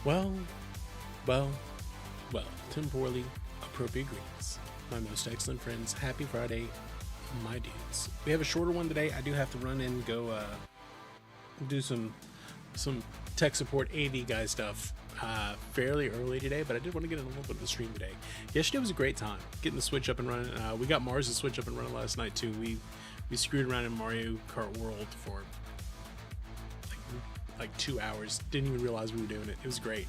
Well, well, well, temporally appropriate greetings. My most excellent friends, happy Friday, my dudes. We have a shorter one today. I do have to run in and go do some tech support AV guy stuff fairly early today, but I did want to get in a little bit of the stream today. Yesterday was a great time getting the Switch up and running. We got Mars' Switch up and running last night too. We screwed around in Mario Kart World for like 2 hours. Didn't even realize we were doing it. It was great.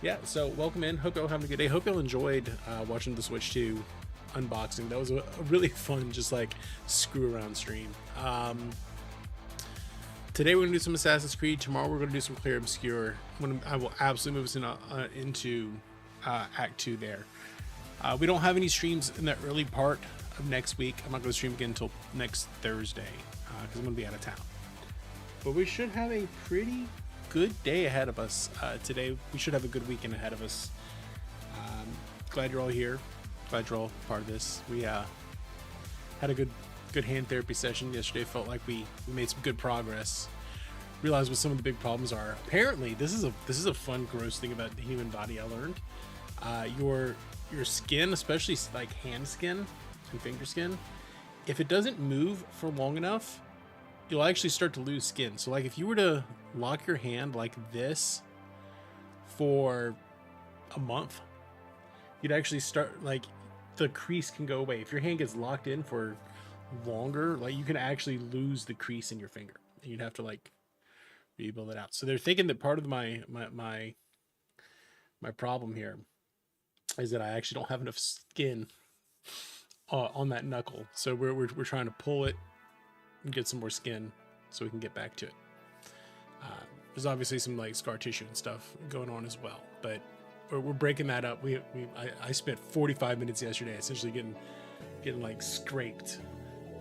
Yeah, so welcome in. Hope y'all having a good day. Hope y'all enjoyed watching the Switch 2 unboxing. That was a really fun, just like screw around stream. Today we're gonna do some Assassin's Creed. Tomorrow we're gonna do some Clear Obscure. I will absolutely move us into Act 2 there. We don't have any streams in the early part of next week. I'm not gonna stream again until next Thursday because I'm gonna be out of town. But we should have a pretty good day ahead of us today. We should have a good weekend ahead of us. Glad you're all here. Glad you're all part of this. We had a good hand therapy session yesterday. Felt like we made some good progress. Realized what some of the big problems are. Apparently, this is a fun, gross thing about the human body. I learned your skin, especially like hand skin and finger skin, if it doesn't move for long enough, you'll actually start to lose skin. So like if you were to lock your hand like this for a month, you'd actually start, like, the crease can go away. If your hand gets locked in for longer, like, you can actually lose the crease in your finger and you'd have to like rebuild it out. So they're thinking that part of my problem here is that I actually don't have enough skin on that knuckle. So we're trying to pull it and get some more skin so we can get back to it. There's obviously some like scar tissue and stuff going on as well, but we're breaking that up. I spent 45 minutes yesterday essentially getting like scraped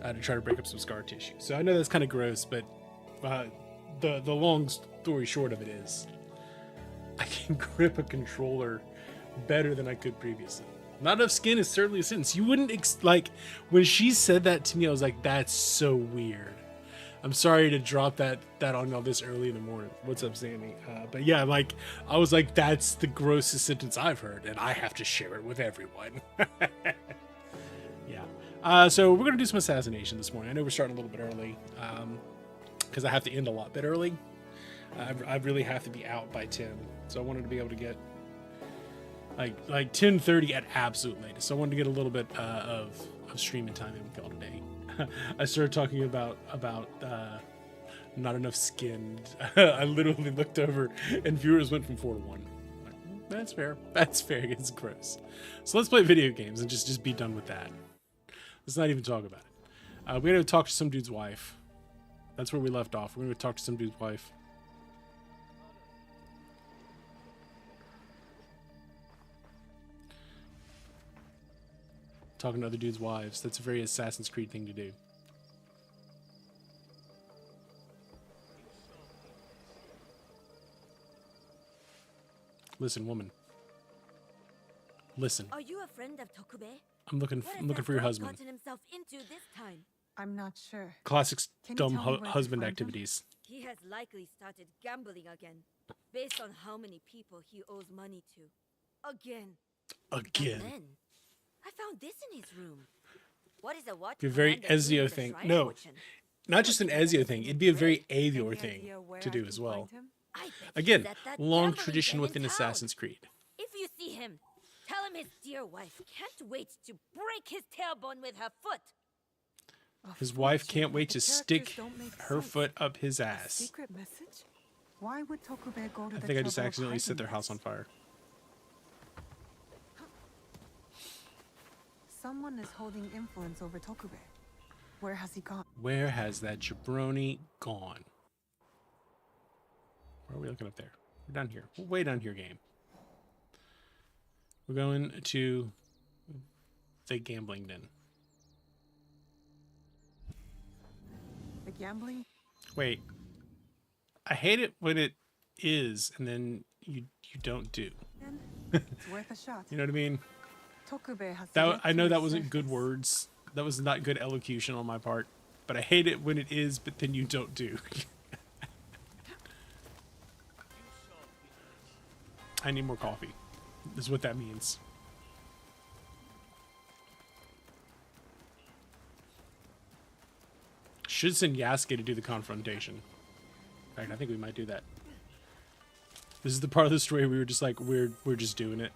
to try to break up some scar tissue. So I know that's kind of gross, but the long story short of it is I can grip a controller better than I could previously. Not enough skin is certainly a sentence. You wouldn't like when she said that to me, I was like, that's so weird. I'm sorry to drop that on y'all this early in the morning. What's up, Sammy? But yeah, like I was like, that's the grossest sentence I've heard, and I have to share it with everyone. Yeah. So we're gonna do some assassination this morning. I know we're starting a little bit early because I have to end a lot bit early. I really have to be out by 10, so I wanted to be able to get like 10:30 at absolute latest. So I wanted to get a little bit of streaming time in with y'all today. I started talking about not enough skin. I literally looked over and viewers went from 4 to 1. Like, that's fair. That's fair. It's gross. So let's play video games and just be done with that. Let's not even talk about it. We're gonna talk to some dude's wife. That's where we left off. We're gonna talk to some dude's wife. Talking to other dudes' wives. That's a very Assassin's Creed thing to do. Listen, woman. Listen. Are you a friend of Tokube? I'm looking for your husband. Gotten himself into this time? I'm not sure. Classic dumb tell me where to husband find him? activities. He has likely started gambling again, based on how many people he owes money to. Again. Again. And then, I found this in his room. What is a what? Be a very Commander Ezio doing with thing. the shrine No. fortune? Not just an Ezio thing. It'd be a very Avior Any thing idea where to I do can as well. find him? I bet Again, he's at that long gambling tradition den in within town. Assassin's Creed. If you see him, tell him his dear wife can't wait to break his tailbone with her foot. His wife can't wait to The stick characters don't make her sense. foot up his A ass. secret message? Why would Tokube go to I the think I just trouble of accidentally set hiding their house this? on fire. Someone is holding influence over Tokube. Where has he gone? Where has that jabroni gone? Where are we looking up there? We're down here. We're way down here, game. We're going to the gambling den. The gambling? Wait. I hate it when it is and then you don't do. Den? It's worth a shot. You know what I mean? Tokube has That yet I know to that wasn't good resurface. words. That was not good elocution on my part. But I hate it when it is, but then you don't do. I need more coffee. Is what that means. Should send Yasuke to do the confrontation. In fact, I think we might do that. This is the part of the story we were just like, we're just doing it.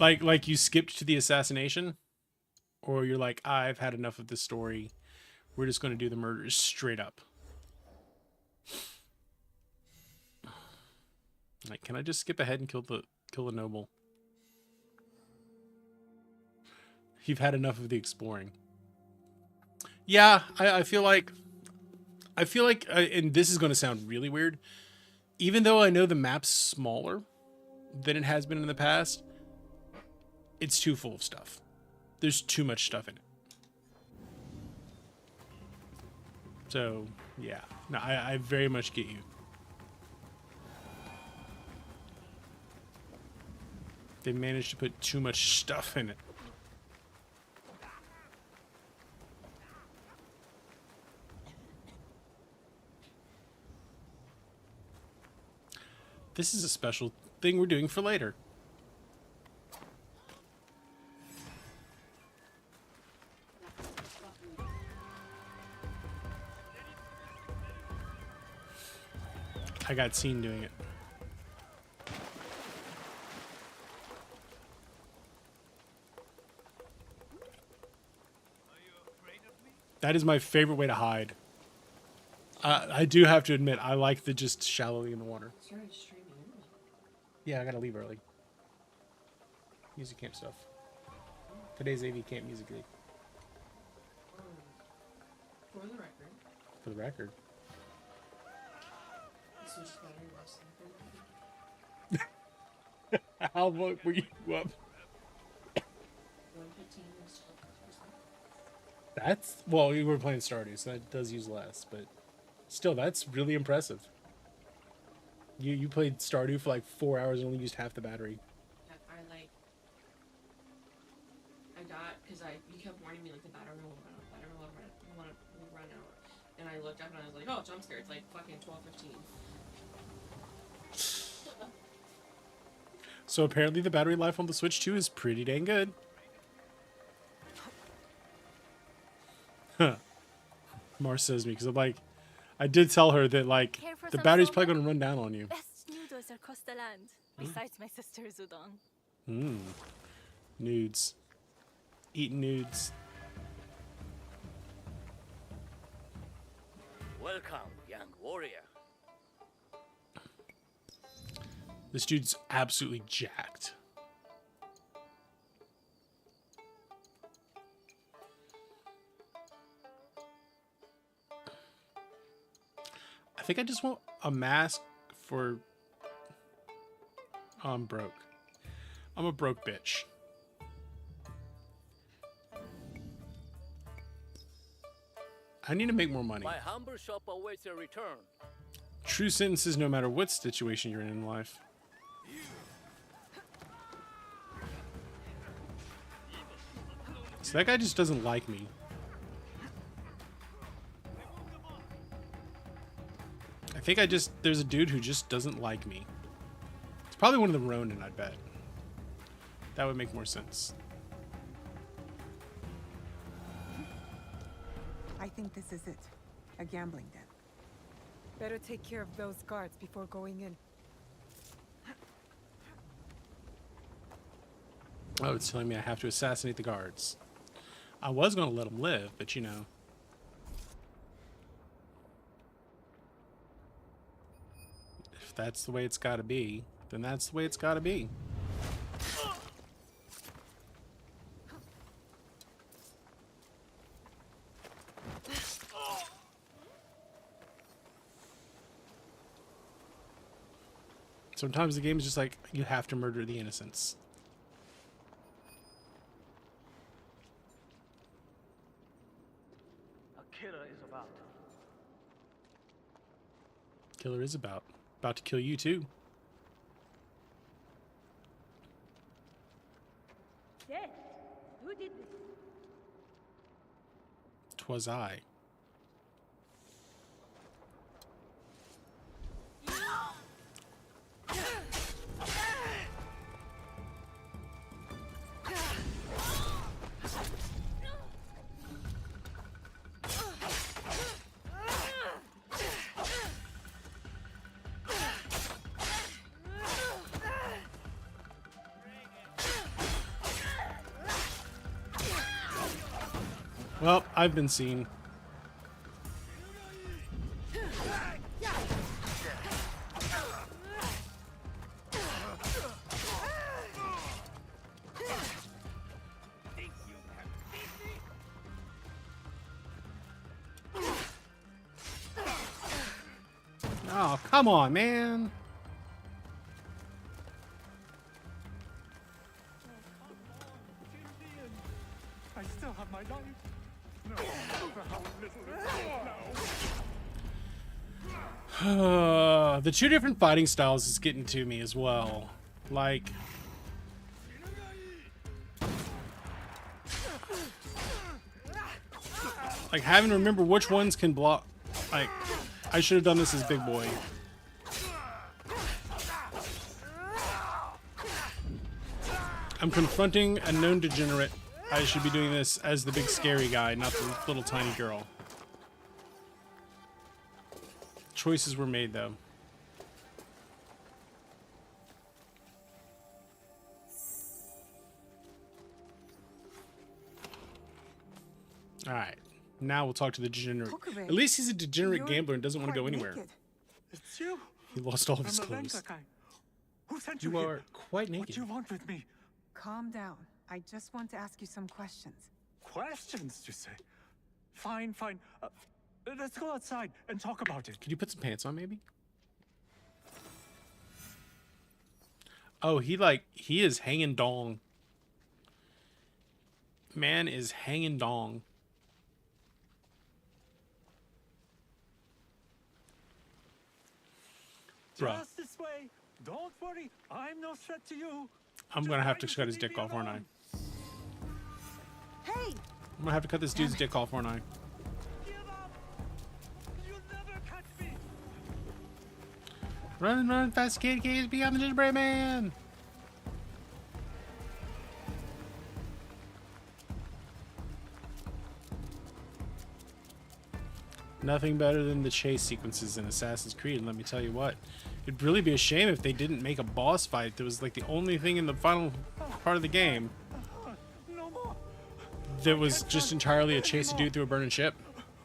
Like you skipped to the assassination, or you're like, I've had enough of this story. We're just going to do the murders straight up. Like, can I just skip ahead and kill the noble? You've had enough of the exploring. Yeah, I feel like, and this is going to sound really weird, even though I know the map's smaller than it has been in the past, it's too full of stuff. There's too much stuff in it. So, yeah. No, I very much get you. They managed to put too much stuff in it. This is a special thing we're doing for later. I got seen doing it. That is my favorite way to hide. I do have to admit, I like the just shallowly in the water. Yeah, I gotta leave early. Music camp stuff. Today's AV camp music day. For the record. For the record. This was better less than 30. How long were you up? 115 was 12%. That's, well, we were playing Stardew, so that does use less, but still, that's really impressive. You played Stardew for like 4 hours and only used half the battery. Yeah, I got, because you kept warning me, like, the battery will run out. And I looked up and I was like, oh, jump scare, it's like fucking 12:15. So apparently the battery life on the Switch 2 is pretty dang good. Huh. Mars says me, because I'm like, I did tell her that, like, Care for the some battery's soba? probably going to run down on you. Best noodles across the land. Besides my sister's udon. Mmm. Nudes. Eating nudes. Welcome, young warrior. This dude's absolutely jacked. I think I just want a mask for... Oh, I'm broke. I'm a broke bitch. I need to make more money. My humble shop awaits your return. True sentences no matter what situation you're in life. So that guy just doesn't like me. I think there's a dude who just doesn't like me. It's probably one of the Ronin, I bet. That would make more sense. I think this is it. A gambling den. Better take care of those guards before going in. Oh, it's telling me I have to assassinate the guards. I was going to let them live, but you know. If that's the way it's got to be, then that's the way it's got to be. Sometimes the game is just like, you have to murder the innocents. A killer is about. Killer is about to kill you too. Yes. Who did this? 'Twas I. Well, I've been seen. Oh, come on, man. I still have my life. No matter how little it's now. The two different fighting styles is getting to me as well. Like, having to remember which ones can block. Like, I should have done this as big boy. I'm confronting a known degenerate. I should be doing this as the big scary guy, not the little tiny girl. Choices were made, though. Alright. Now we'll talk to the degenerate. Tokube, At least he's a degenerate you're gambler and doesn't want to go quite anywhere. naked. It's you. He lost all of I'm his a clothes. Venka guy. Who sent you You here? are quite What do naked. you want with me? Calm down. I just want to ask you some questions. Questions, you say? Fine, fine. Let's go outside and talk about it. Could you put some pants on, maybe? Oh, he is hanging dong. Man is hanging dong. Bruh. Just this way. Don't worry. I'm no threat to you. I'm Just gonna have why to you cut his leave dick me off, aren't I? alone? Hey! I'm gonna have to cut this dude's dick off, aren't I? Give up. You'll never catch me. Run, fast kid, kids, beyond the gingerbread man! Nothing better than the chase sequences in Assassin's Creed, and let me tell you what. It'd really be a shame if they didn't make a boss fight that was like the only thing in the final part of the game No more. that was just entirely a chase to do through a burning ship.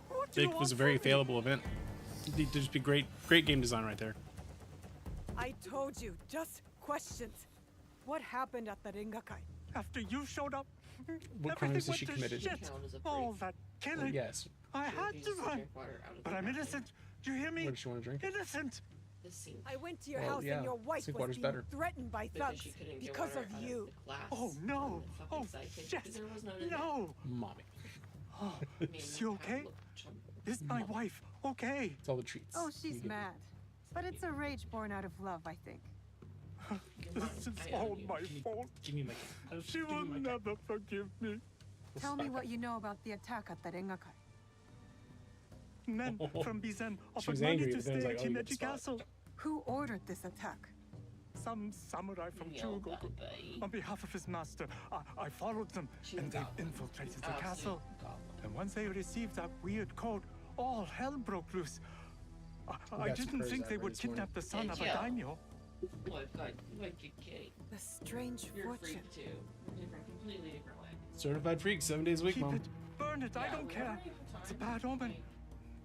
What do you It was a want very from me? failable event. It'd just be great game design right there. I told you, just questions. What happened at the Ringakai? After you showed up, What everything crimes has went she to committed? shit. Count as a All brief. that killing. Yes. I had to run. But I'm innocent. Do you hear me? What does she want to drink? Innocent. This scene. I went to your Well, house yeah, and your wife sink was water's being better. threatened by Because thugs she couldn't get because water of out you. the glass Oh no. on the Oh fucking sidekick, shit. because there was no internet. No. Mommy. Oh, Man, is that she guy okay? looked chump- Is my wife okay? It's all the treats. Oh, you she's get. mad. But it's a rage born out of love, I think. This is I all own you. my fault. Give me my She will never forgive me. Tell me what you know about the attack at the Ringakai. Men from Bizen was offered money angry, to but then was stay like, at oh, you got Himeji the spot. Castle. Who ordered this attack? Some samurai from Yo, Chugoku. baby. On behalf of his master, I followed them, and they Goblin. infiltrated the Absolute castle. goblin. And once they received that weird code, all hell broke loose. I got some didn't prayers think I they read would this morning. kidnap the son of a Yeah. daimyo. What good kitty? The strange You're a fortune. freak too. Different, completely different way. Certified freak, 7 days a week, Keep mom. it, burn it, I Yeah, don't care. whatever you It's a find, bad omen, like,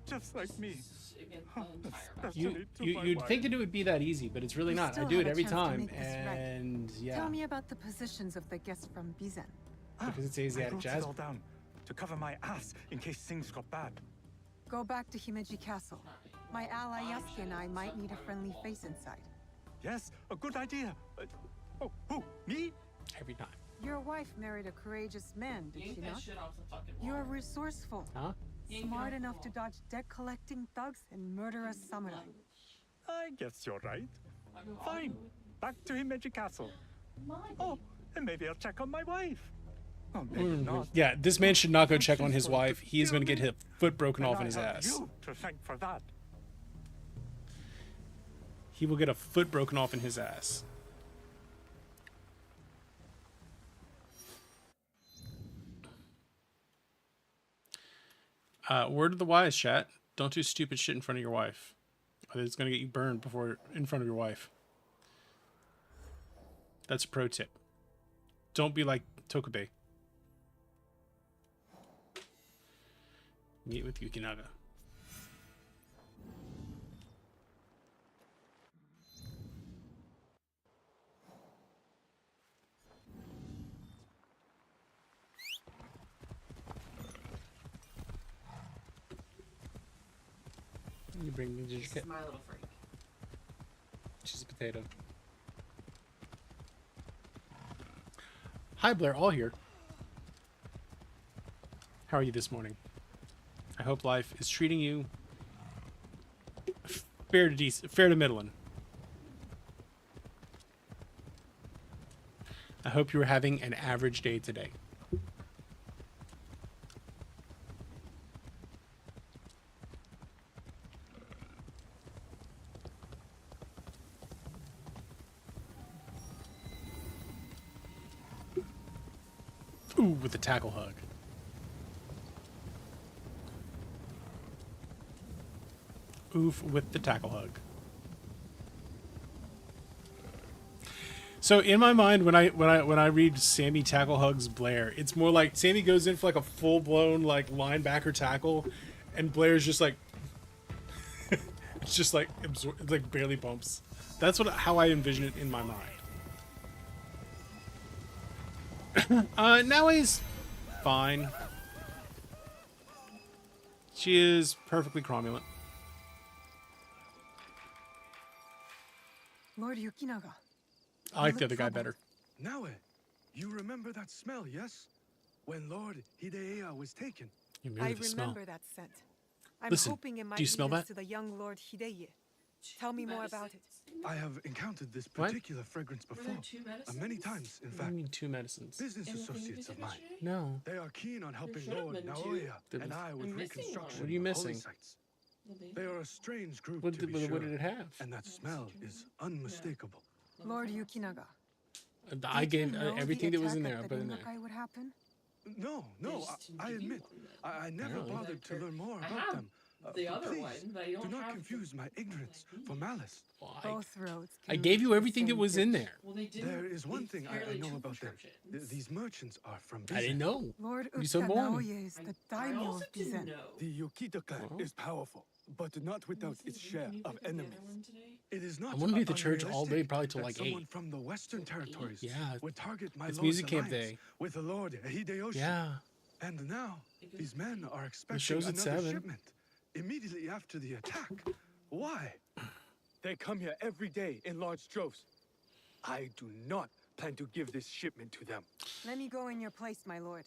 just like me. against the entire Especially You, to you my you'd wife. think that it would be that easy, but it's really We not. I still do have it a every chance to time, make this right. and yeah, Tell me about the positions of the guests from Bizen. because it's I Asiatic wrote jazz. it all down to cover my ass in case things got bad. Go back to Himeji Castle. My ally Yasuke and I might need a friendly face inside. Yes, a good idea. Oh, who? Me? Every time. Your wife married a courageous man, did Yank she that not? shit off the fucking wall. You're resourceful, Huh? Yank it smart off the enough to wall. dodge debt-collecting thugs and murderous samurai. I guess you're right. I go, Fine. Back to Himeji Castle. Oh, and maybe I'll check on my wife. Oh, maybe not. Yeah, this man should not go check on She's his going to wife. He is kill going to get me. his foot broken And off I in his have ass. you to thank for that. He will get a foot broken off in his ass. Word of the wise, chat. Don't do stupid shit in front of your wife. Or it's going to get you burned before in front of your wife. That's a pro tip. Don't be like Tokube. Meet with Yukinaga. You bring me This is my little freak. She's a potato. Hi Blair, all here. How are you this morning? I hope life is treating you fair to middling. I hope you are having an average day today. Ooh, with the tackle hug. Oof with the tackle hug. So in my mind, when I read Sammy tackle hugs Blair, it's more like Sammy goes in for like a full blown like linebacker tackle, and Blair's just like it's just like it's like barely bumps. That's how I envision it in my mind. Noway's fine. She is perfectly cromulent. Lord Yukinaga. I like the other guy better. Naue, you remember that smell, yes? When Lord Hideya was taken. You I remember the smell. remember that scent. I'm Listen, hoping it might do you smell lead us that? to the young Lord Hideye. Tell me more about it. I have encountered this What? particular fragrance Were before. there two medicines? Many times, in I fact. mean 2 medicines. Business In the thing you associates took of mine. yesterday? No. They are keen on helping should have Lord been two. Naoya There and was- I with I'm missing reconstruction one. What are you of holy missing? sites. The baby. They are a strange group, What to did, be sure, what did it have? and that smell is unmistakable. Lord Yukinaga. I Did you gave know everything the that was in attack there. I at put the in there. Ningakai would happen? No, I admit, I never Apparently. bothered to learn more I about have them. the But other please, one, but I don't do not have confuse the- my ignorance for malice. Well, Both roads. I can gave lead you to the everything that same was in ditch. there. Well, they didn't. There is one they thing I fairly know two about them. prescriptions. These merchants are from I didn't Bizen. know. Lord You're so boring. Utsanaoye is the I daimyo also of didn't Bizen. know. The Yokita clan Well. is powerful, but not without Listen, its can share you of pick up the other enemies. one today? It is not I'm gonna be at the church all day, unrealistic probably till that like someone 8. from the western Till 8? territories Yeah, would target my it's lord's music camp alliance day. with the Lord Hideyoshi. Yeah. And now, It goes these men are The expecting show's at another 7. shipment immediately after the attack. Why? They come here every day in large droves. I do not plan to give this shipment to them. Let me go in your place, my lord.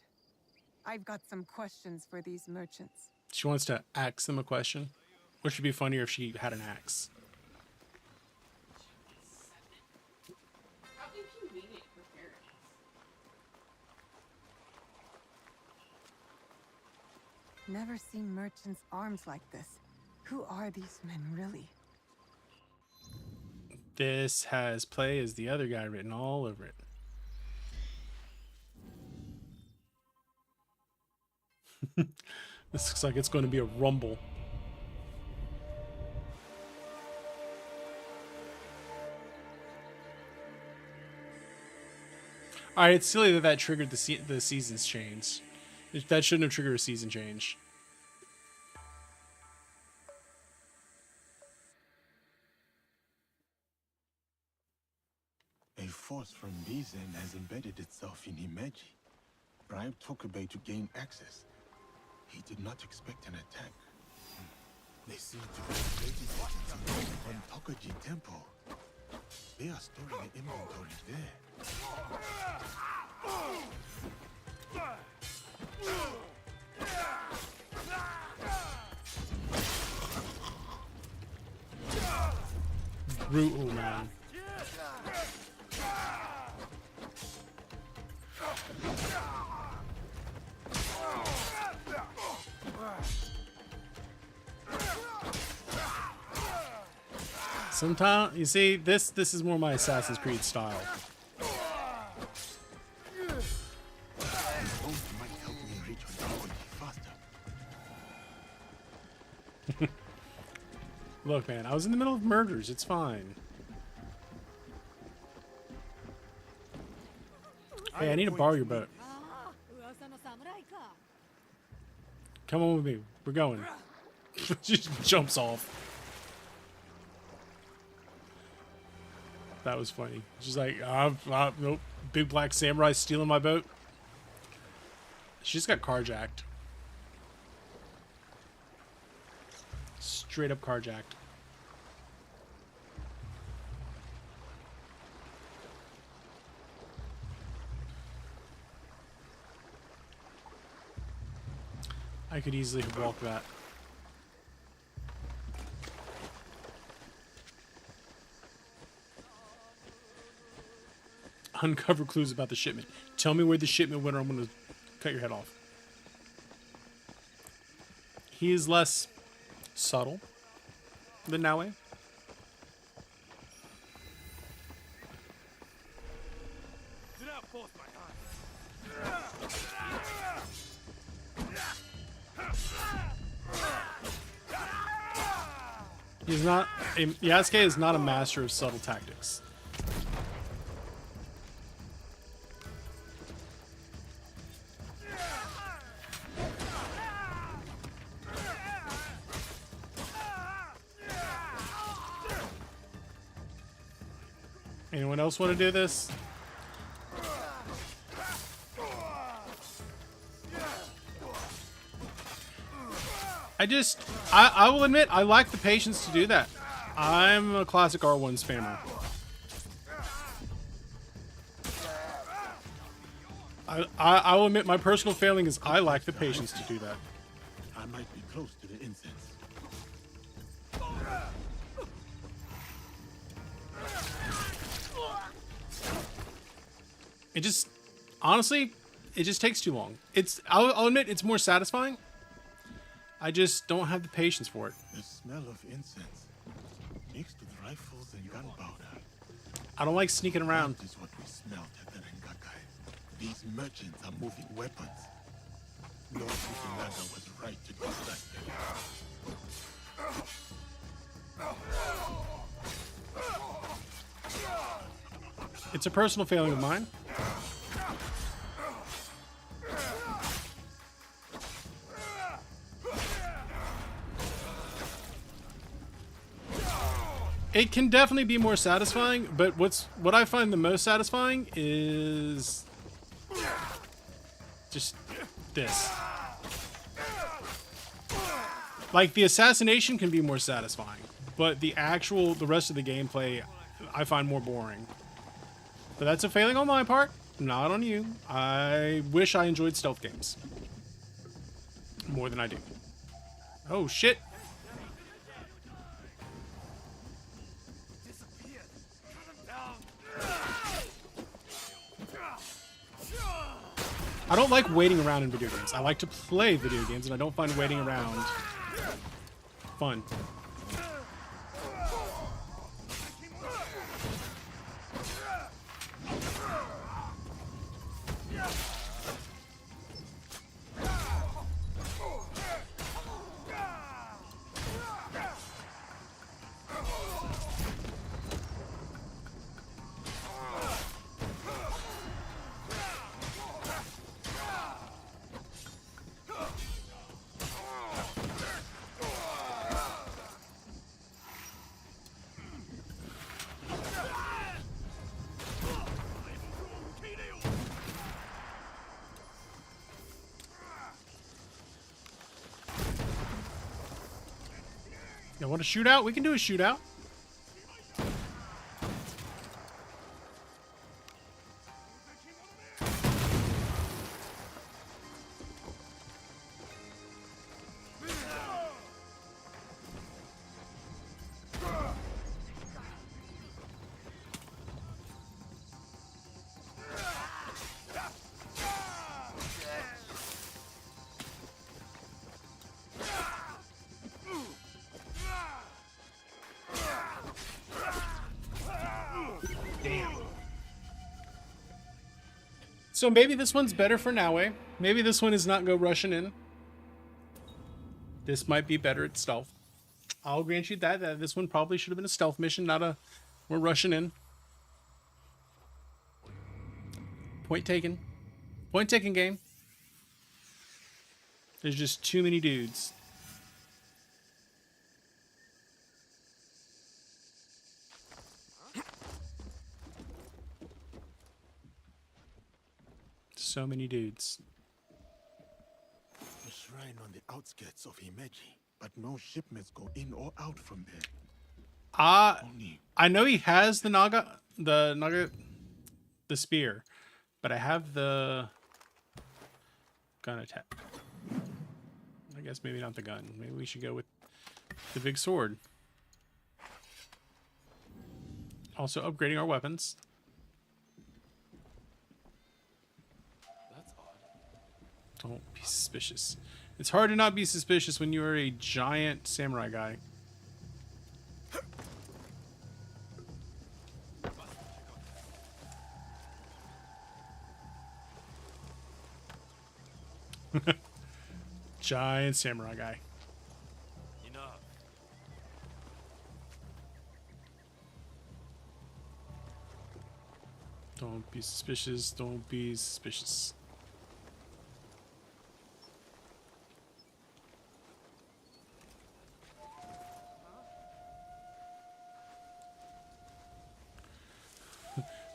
I've got some questions for these merchants. She wants to ask them a question. Which would be funnier if she had an axe. How inconvenient for parents. Never seen merchants' arms like this. Who are these men really? This has play as the other guy written all over it. This looks like it's going to be a rumble. Alright, it's silly that triggered the seasons change. That shouldn't have triggered a season change. A force from Bizen has embedded itself in Himeji. Bribe Tokube to gain access. He did not expect an attack. They seem to be waiting on Tokaji Temple. They are storing the inventory there. Brutal, man. Sometimes, you see, this is more my Assassin's Creed style. Both might help me reach Tokaji faster. Look, man, I was in the middle of murders. It's fine. Hey, I need to borrow your boat. Come on with me. We're going. Just jumps off. That was funny. She's like, nope. Big black samurai stealing my boat. She's got carjacked. Straight up carjacked. I could easily have walked that. Uncover clues about the shipment. Tell me where the shipment went or I'm going to cut your head off. He is less subtle than Naue. He's not. Yasuke is not a master of subtle tactics. Anyone else want to do this? I will admit, I lack the patience to do that. I'm a classic R1 spammer. I will admit my personal failing is I lack the patience to do that. I might be close to the incense. It just, honestly, it just takes too long. I'll admit it's more satisfying. I just don't have the patience for it. The smell of incense mixed with rifles and gunpowder. I don't like sneaking around. That is what we smelled at the Rengakai. These merchants are moving weapons. Lord Fukunaga was right to distract them. It's a personal failing of mine. It can definitely be more satisfying, but what I find the most satisfying is just this. Like, the assassination can be more satisfying, but the rest of the gameplay I find more boring. But that's a failing on my part, not on you. I wish I enjoyed stealth games more than I do. Oh shit. I don't like waiting around in video games. I like to play video games, and I don't find waiting around fun. You want a shootout? We can do a shootout. So maybe this one's better for Naue. Maybe this one is not go rushing in. This might be better at stealth. I'll grant you that this one probably should have been a stealth mission, not a we're rushing in. Point taken. Point taken, game. There's just too many dudes. So many dudes. A shrine on the outskirts of Himeji, but no shipments go in or out from there. Only I know he has the spear, but I have the gun attack. I guess maybe not the gun. Maybe we should go with the big sword. Also upgrading our weapons. that's odd. Don't be suspicious. It's hard to not be suspicious when you are a giant samurai guy. Giant samurai guy. Enough. Don't be suspicious. Don't be suspicious.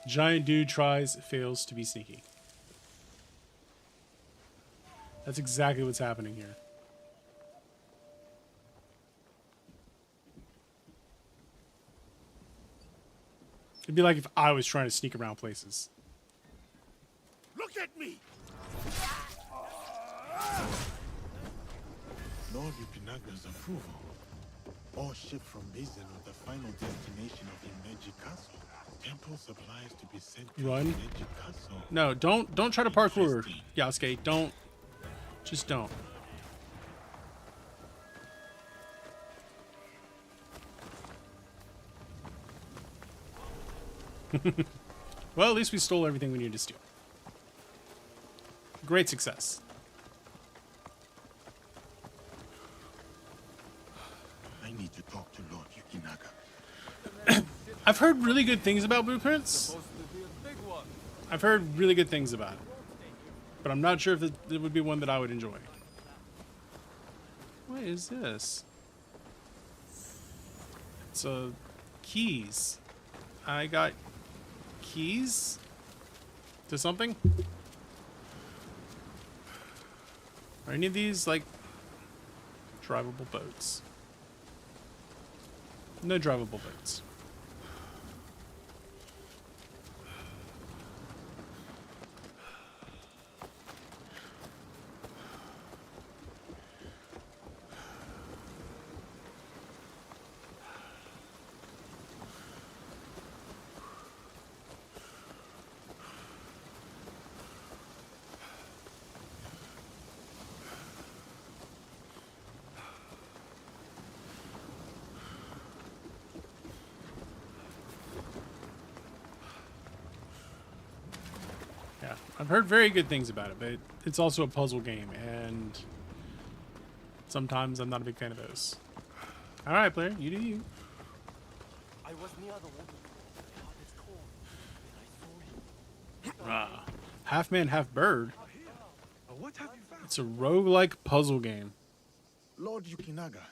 Giant dude tries, fails to be sneaky. That's exactly what's happening here. It'd be like if I was trying to sneak around places. Look at me! Lord Yukinaga's approval. All shipped from Bizen with the final destination of Imeji Castle. Temple supplies to be sent to Run. Imeji Castle. No, don't try to parkour, Interesting. Yasuke. Don't. Just don't. Well, at least we stole everything we needed to steal. Great success. I need to talk to Lord Yukinaga. I've heard really good things about blueprints. I've heard really good things about it. But I'm not sure if it would be one that I would enjoy. What is this? It's keys. I got keys to something? Are any of these like drivable boats? No drivable boats. Yeah, I've heard very good things about it, but it's also a puzzle game, and sometimes I'm not a big fan of those. All right, player, you do you. I was near the water. My heart is cold. Then I saw him. Half man, half bird. What have you found? It's a roguelike puzzle game. Lord Yukinaga,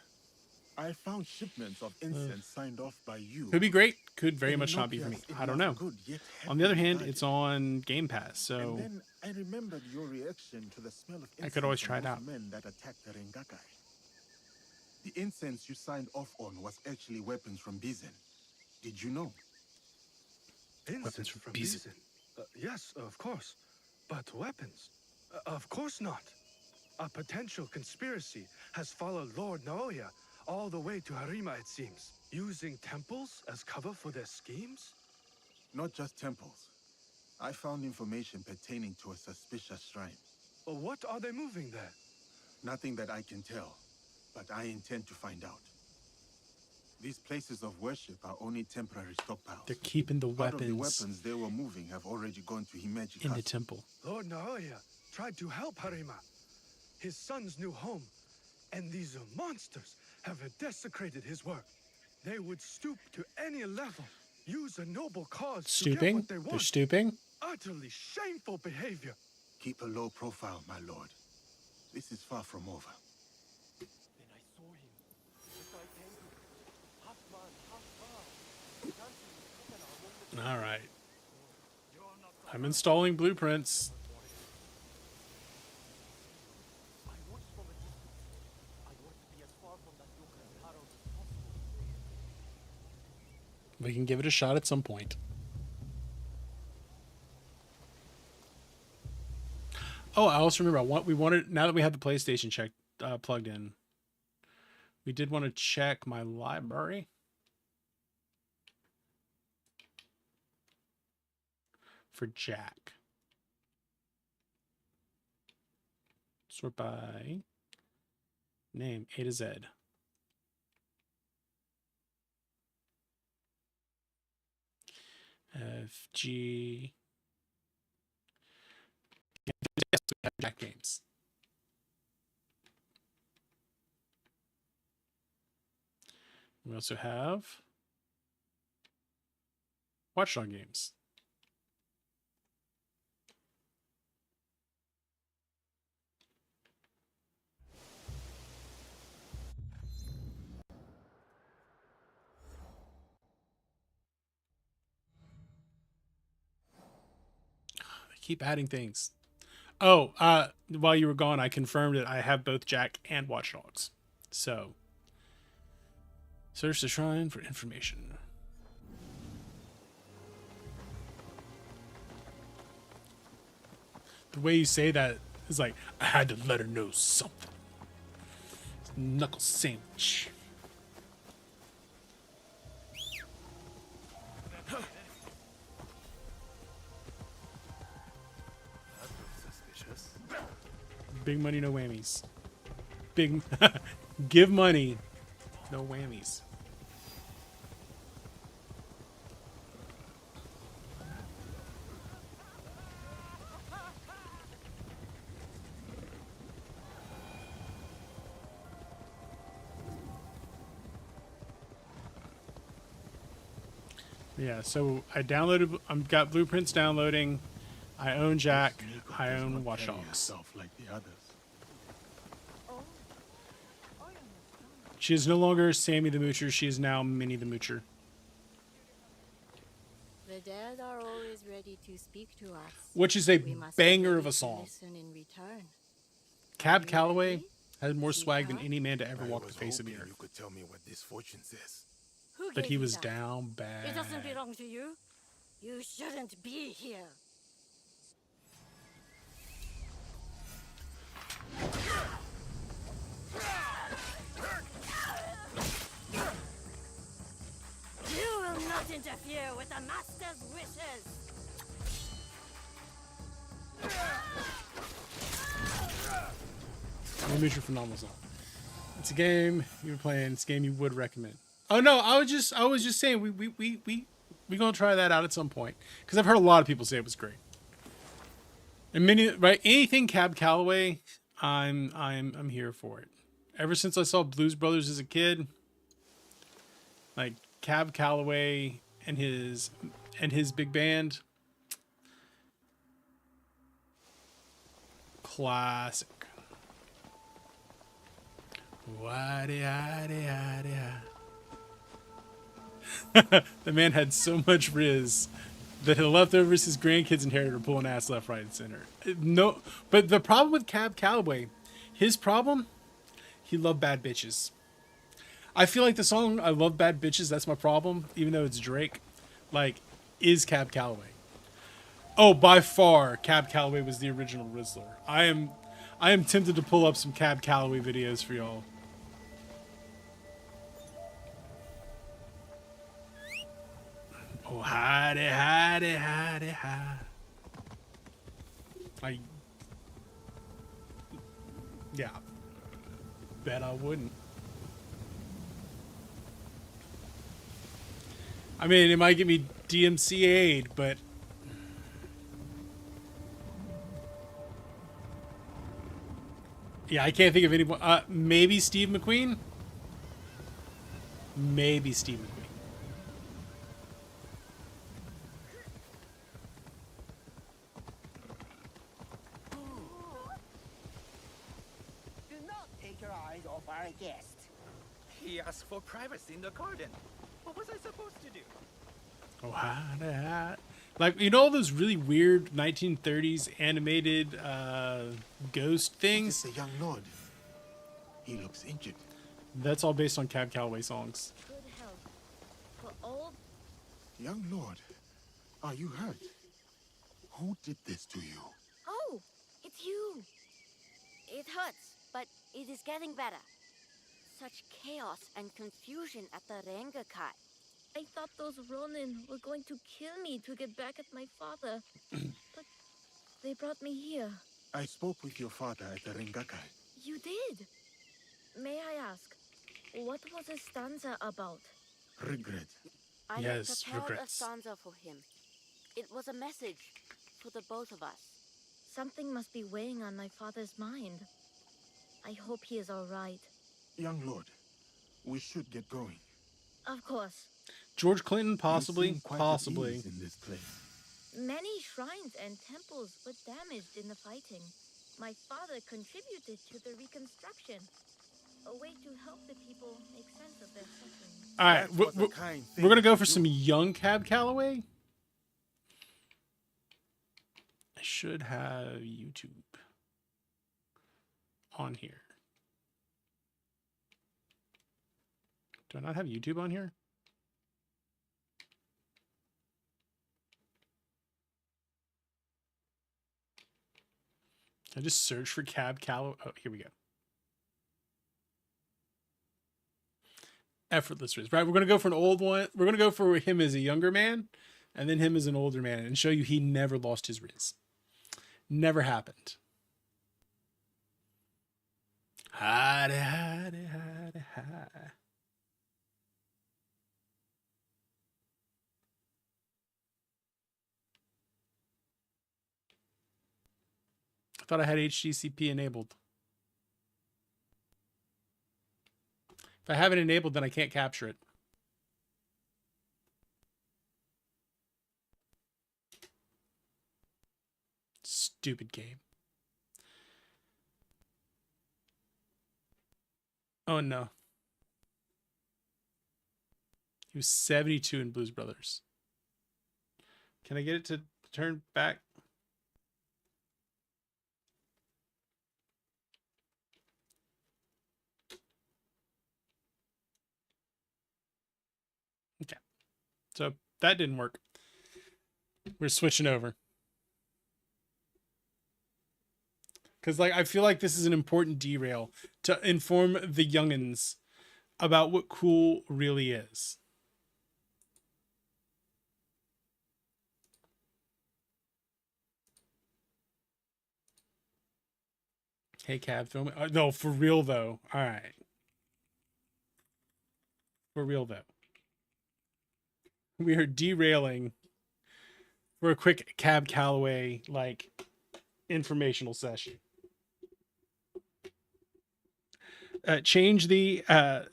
I found shipments of incense signed off by you. Could be great, could very In much not be for me. Nokia's I don't enough know. good, yet On the other heavily hand, guarded. it's on Game Pass, so And then I remembered your reaction to the smell of incense I could always from try it those out. men that attacked the Rengakai. The incense you signed off on was actually weapons from Bizen. Did you know? Incense from from Bizen. Bizen. Yes, of course. But weapons? Of course not. A potential conspiracy has followed Lord Naoya all the way to Harima, it seems. Using temples as cover for their schemes? Not just temples. I found information pertaining to a suspicious shrine. What are they moving there? Nothing that I can tell, but I intend to find out. These places of worship are only temporary stockpiles. they're keeping the Part of the weapons weapons they were moving have already gone to Himeji in the Castle. temple. Lord Naoya tried to help Harima, his son's new home, and these monsters have desecrated his work. They would stoop to any level, use a noble cause to get Stooping? what they They're want. stooping? Utterly shameful behavior. Keep a low profile, my lord. This is far from over. Then I saw him. Yes, I came to half man, half bird. Dancing with Kokana among the All right. I'm installing blueprints. We can give it a shot at some point. Oh, I also remember we wanted, now that we have the PlayStation plugged in, we did want to check my library for Jack. Sort by name, A to Z. F, G. Yes, we have Jack games. We also have Watchdog games. They keep adding things. Oh, while you were gone, I confirmed it. I have both Jack and Watch Dogs. So, search the shrine for information. The way you say that is like, I had to let her know something. Knuckle sandwich. Big money, no whammies. Big, give money, no whammies. Yeah, so I downloaded. I've got Blueprints downloading. I own Jack. I own Watch Dogs. Like the others. She is no longer Sammy the Moocher. She is now Minnie the Moocher. The dead are always ready to speak to us. Which is a We must banger be of a ready to song. listen in return. Cab You Calloway ready? had more swag than Sweetheart? any man to ever I walk the was face of the hoping earth. you could tell me what this fortune says. Who But gave he you was that? down bad. It doesn't belong to you. You shouldn't be here. You will not interfere with the master's wishes. No Moocher phenomenal song. It's a game you were playing. It's a game you would recommend. Oh no, I was just saying we gonna try that out at some point because I've heard a lot of people say it was great. And many right anything Cab Calloway, I'm here for it. Ever since I saw Blues Brothers as a kid, like Cab Calloway and his big band, classic. The man had so much riz that the leftovers his grandkids inherited are pulling ass left, right, and center. No, but the problem with Cab Calloway, his problem, he loved bad bitches. I feel like the song "I Love Bad Bitches," that's my problem, even though it's Drake, like, is Cab Calloway. Oh, by far, Cab Calloway was the original Rizzler. I am tempted to pull up some Cab Calloway videos for y'all. Oh, hidey, hidey, hidey, hide. Yeah. Bet I wouldn't. I mean, it might get me DMCA'd, but... Yeah, I can't think of anyone. Maybe Steve McQueen? Maybe Steve McQueen. Do not take your eyes off our guest. He asked for privacy in the garden. What was I supposed to do? Oh, hide. Like, you know all those really weird 1930s animated ghost things? It's a young lord. He looks injured. That's all based on Cab Calloway songs. Good health for all Young lord, are you hurt? Who did this to you? Oh, it's you. It hurts, but it is getting better. Such chaos and confusion at the Rengakai. I thought those Ronin were going to kill me to get back at my father. But they brought me here. I spoke with your father at the Rengakai. You did? May I ask, what was a stanza about? Regret. I had Yes, prepared a regrets. stanza for him. It was a message for the both of us. Something must be weighing on my father's mind. I hope he is all right. Young lord, we should get going. Of course. George Clinton, You possibly. seem quite Possibly. at ease in this place. Many shrines and temples were damaged in the fighting. My father contributed to the reconstruction. A way to help the people make sense of their suffering. All right, That was a kind we're gonna thing go to for do. some young Cab Calloway. I should have YouTube on here. Do I not have YouTube on here? I just search for Cab Calloway. Oh, here we go. Effortless Riz. Right, we're gonna go for an old one. We're gonna go for him as a younger man, and then him as an older man, and show you he never lost his Riz. Never happened. Hide, hide, hide, hide. I thought I had HTCP enabled. If I have it enabled, then I can't capture it. Stupid game. Oh no. He was 72 in Blues Brothers. Can I get it to turn back? Okay. So that didn't work. We're switching over. Because like I feel like this is an important derail to inform the youngins about what cool really is. Hey, Cab, throw me. No, for real though. All right. For real though. We are derailing for a quick Cab Calloway like informational session. Change the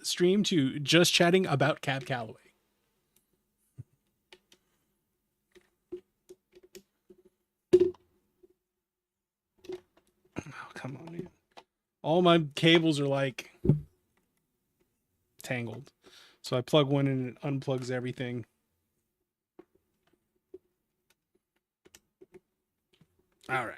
stream to just chatting about Cab Calloway. Oh, come on, man. All my cables are like tangled. So I plug one in and it unplugs everything. All right.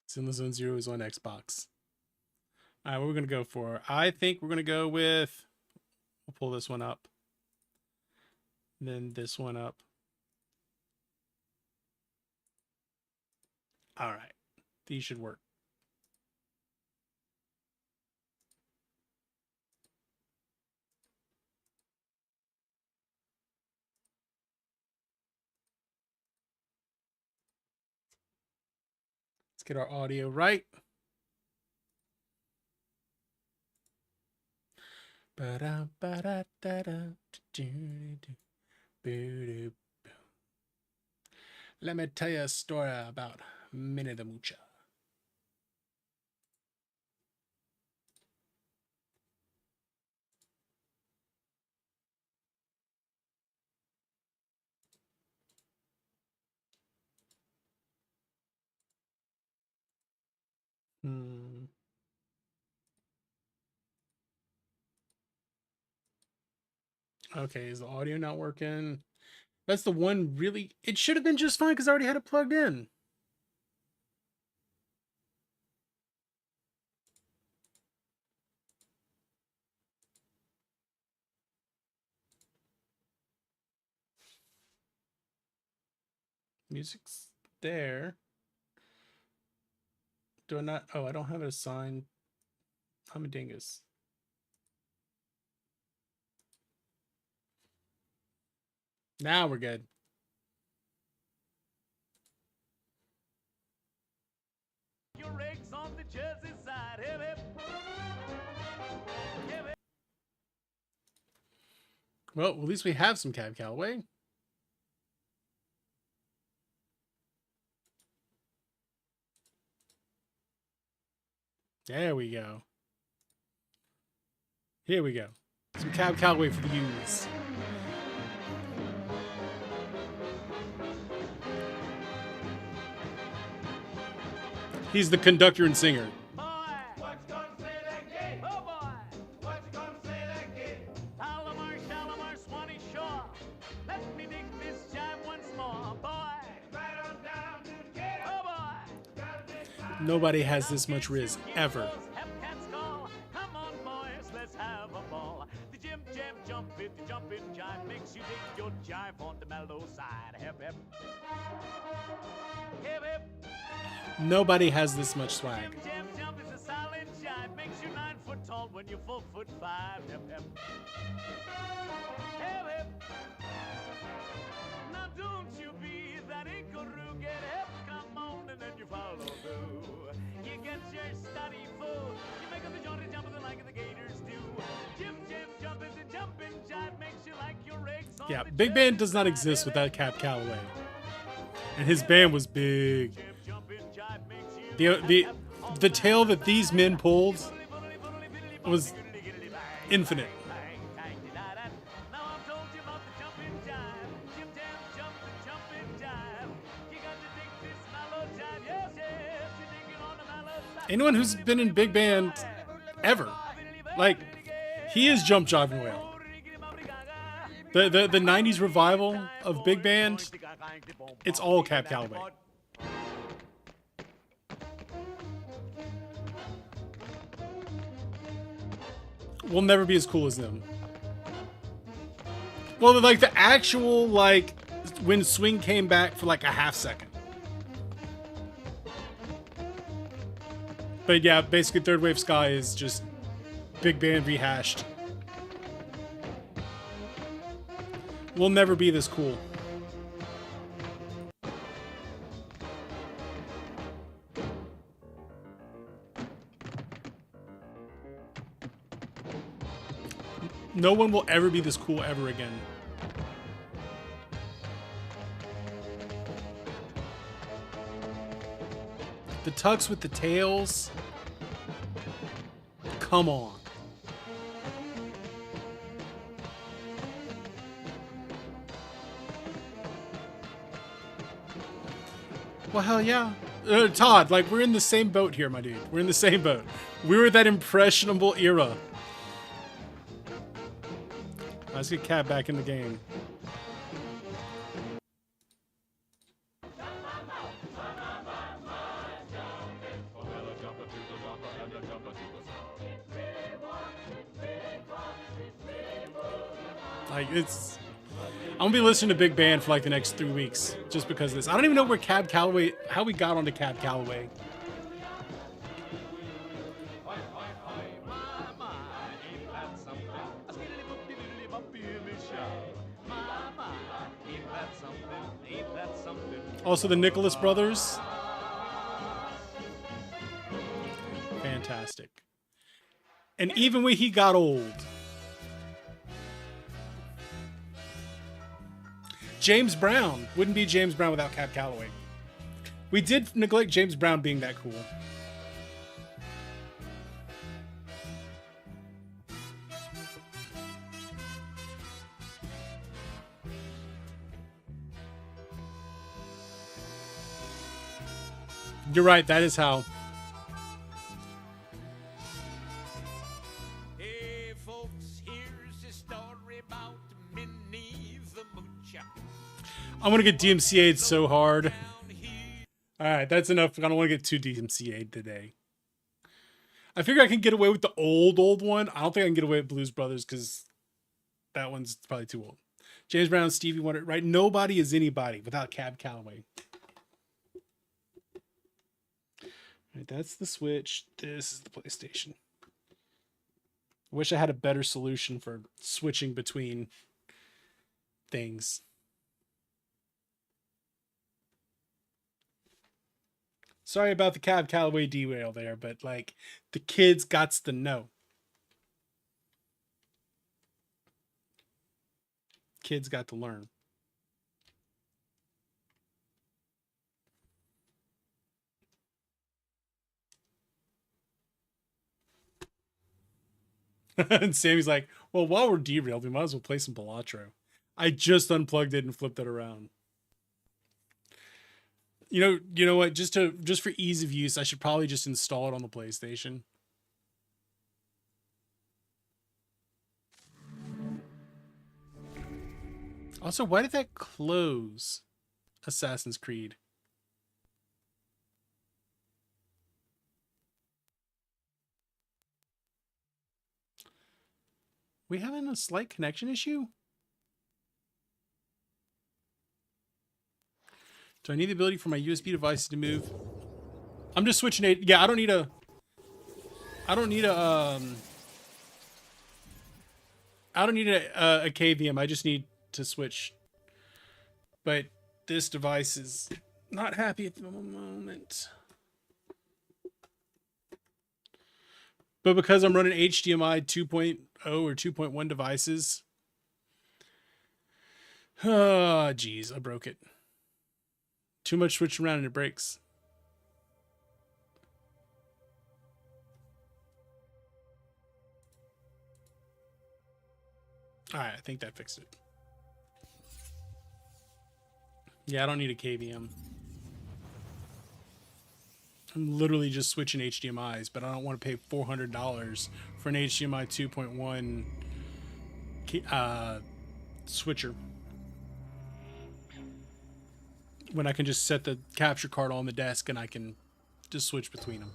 Sinless Zone Zero is on Xbox. All right, what we're going to go for? I think we're going to go with... We'll pull this one up. Then this one up. All right. These should work. Let's get our audio right. Let me tell you a story about Minnie the Moocher. Okay, is the audio not working? That's the one really... It should have been just fine because I already had it plugged in. Music's there. Do I not? Oh, I don't have it assigned. I'm a dingus. Now we're good. Your eggs on the Jersey side. Hip, hip. Hip, hip. Well, at least we have some Cab Calloway. There we go. Here we go. Some Cab Calloway for the youths. He's the conductor and singer. Boy, what's gonna say that kid? Oh boy, what's gonna say that kid? Palomar, Shalimar, Swanee Shore. Let me dig this jive once more, boy. Right on down to the kid. Oh boy. Nobody has this much Riz ever. Come on, boys, let's have a ball. The jim jam jump it, the jumping jive makes you dig your jive on the mellow side. Hip hip. Hip hip. Nobody has this much swag. Jim jam jump is a silent jive, makes you 9 foot tall when you're 4'5". Hip hip. Hip hip. Now don't you be that inkaroo, get hip, come on, and then you follow through. You get your study full, you make up the joint and jump like the gators do. Jim jam jump is a jumping jive, makes you like your eggs on Yeah, the Big Band Jersey does not side. exist Hip, without hip. Cab Calloway. And his band was big. Jim jumping jive makes you The tale that these men pulled was infinite. Now I've told you about the jumping jive. Jim jam jump the jumping jive. You got to dig this mellow jive. Yes, yes, you're digging on the mellow side. Anyone who's been in Big Band ever, like, he is jump jiving well. The 90s revival of Big Band, it's all Cab Calloway. We'll never be as cool as them. Well, like the actual, like, when swing came back for like a half second. But yeah, basically Third Wave Ska is just Big Band rehashed. We'll never be this cool. No one will ever be this cool ever again. The tucks with the tails. Come on. Well, hell yeah. Todd, like, we're in the same boat here, my dude. We're in the same boat. We were that impressionable era. Let's get Cat back in the game. Like, it's... I'm gonna be listening to Big Band for like the next 3 weeks just because of this. I don't even know where Cab Calloway, how we got onto Cab Calloway. Also the Nicholas Brothers. Fantastic. And even when he got old. James Brown wouldn't be James Brown without Cab Calloway. We did neglect James Brown being that cool. You're right, that is how. Hey folks, here's a story about I'm gonna get DMCA'd so hard. Alright, that's enough. I don't want to get too DMCA'd today. I figure I can get away with the old one. I don't think I can get away with Blues Brothers because that one's probably too old. James Brown, Stevie Wonder, right? Nobody is anybody without Cab Calloway. Right, that's the Switch. This is the PlayStation. I wish I had a better solution for switching between things. Sorry about the Cab Calloway derail there, but like the kids gots to know. Kids got to learn. And Sammy's like, well, while we're derailed, we might as well play some Balatro. I just unplugged it and flipped it around. You know what? Just for ease of use, I should probably just install it on the PlayStation. Also, why did that close Assassin's Creed? We having a slight connection issue? Do I need the ability for my USB devices to move? I'm just switching it. Yeah, I don't need a KVM. I just need to switch. But this device is not happy at the moment. But because I'm running HDMI 2.0 or 2.1 devices. Oh, geez, I broke it. Too much switching around and it breaks. Alright, I think that fixed it. Yeah, I don't need a KVM. I'm literally just switching HDMIs, but I don't want to pay $400 for an HDMI 2.1 switcher. When I can just set the capture card on the desk and I can just switch between them.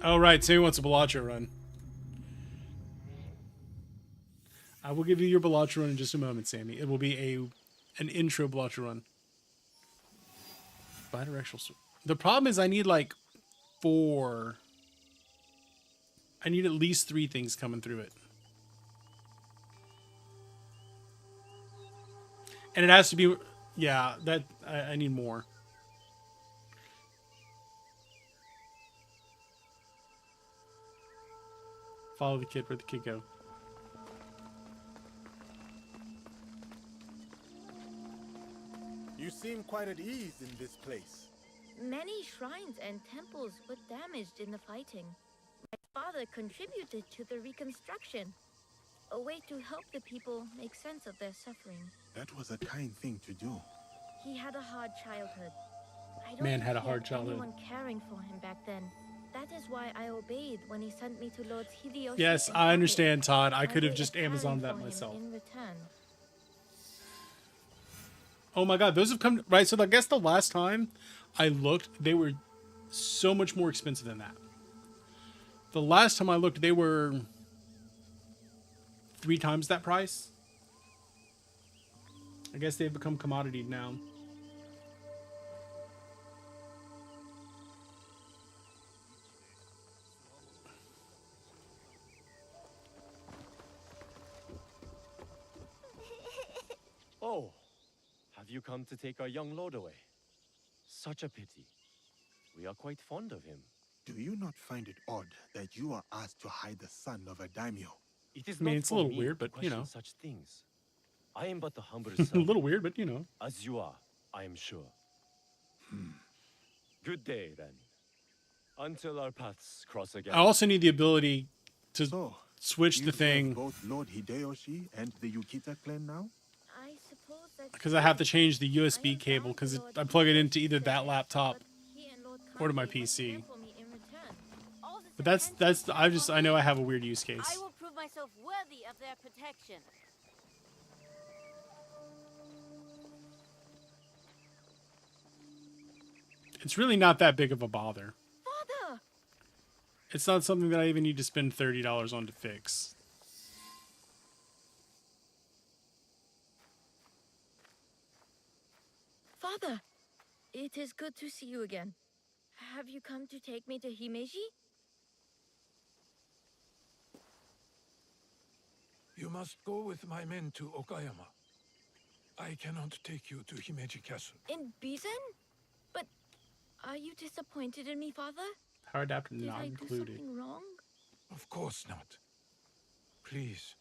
Oh, right. Sammy wants a Balatro run. I will give you your Balatro run in just a moment, Sammy. It will be an intro Balatro run. Bidirectional switch. The problem is I need like 4. I need at least 3 things coming through it. And it has to be... Yeah, that I need more. Follow the kid. Where'd the kid go? You seem quite at ease in this place. Many shrines and temples were damaged in the fighting. My father contributed to the reconstruction. A way to help the people make sense of their suffering. That was a kind thing to do. He had a hard childhood. I don't Man had a think he hard childhood. anyone caring for him back then. That is why I obeyed when he sent me to Lords Hideyoshi. Yes, and I Abe. understand, Todd. I could have did just a time Amazoned that for him myself. in return. Oh my god, those have come... Right, so I guess the last time I looked, they were so much more expensive than that. The last time I looked, they were 3 times that price. I guess they've become commodity now. Oh, have you come to take our young lord away? Such a pity. We are quite fond of him. Do you not find it odd that you are asked to hide the son of a daimyo? It is I mean, not it's a for little me weird, to but, you know. question such things. I am but the humble A son, little weird, but you know. as you are, I am sure. Good day, then. Until our paths cross again. I also need the ability to So, switch you the serve thing both Lord Hideyoshi and the Yukita clan now? I suppose that's because I have to true. change the I USB am cable bound because to Lord I plug it into Hideyoshi either that today, laptop but he and Lord or to my Kanji must PC. care for me in return. All this But that's attention I know I have a weird use I case. will prove myself worthy of their protection. It's really not that big of a bother. Father! It's not something that I even need to spend $30 on to fix. Father, it is good to see you again. Have you come to take me to Himeji? You must go with my men to Okayama. I cannot take you to Himeji Castle. In Bizen? But are you disappointed in me, Father? Power adapter Did not I do included. something wrong? Of course not. Please,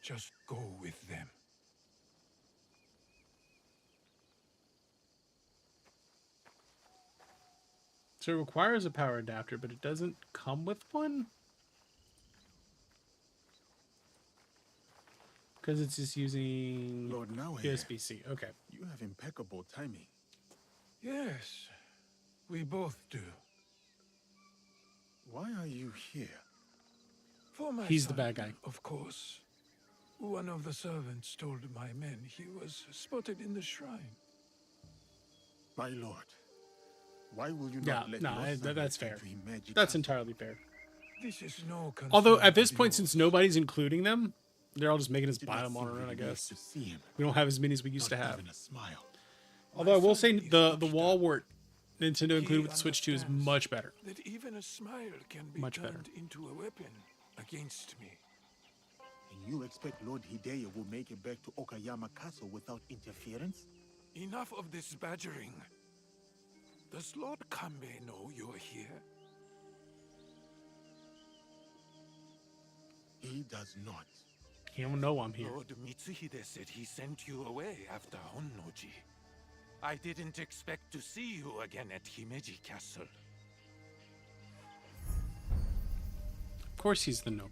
just go with them. So it requires a power adapter, but it doesn't come with one? Because it's just using Lord Naoya, USB-C. Okay. you have impeccable timing. Yes, we both do. Why are you here? For my He's the son, bad guy. of course. One of the servants told my men he was spotted in the shrine. My lord, why will you Yeah, not let no, your son that's return fair. to Himeji That's Castle? entirely fair. This is no concern Although at this of point, yours. since nobody's including them, they're all just making us Did buy not them on seem our own, I really nice guess. to see him. We don't have as many as we used Not to have. even a smile. Although I will say son is the Okita. wall wart Nintendo included He with the Switch 2 is understands much better. that even a smile can be Much better. turned into a weapon against me. And you expect Lord Hideo will make it back to Okayama Castle without interference? Enough of this badgering. Does Lord Kanbei know you're here? He does not. He don't know I'm here. Lord Mitsuhide said he sent you away after Honnoji. I didn't expect to see you again at Himeji Castle. Of course he's the noble.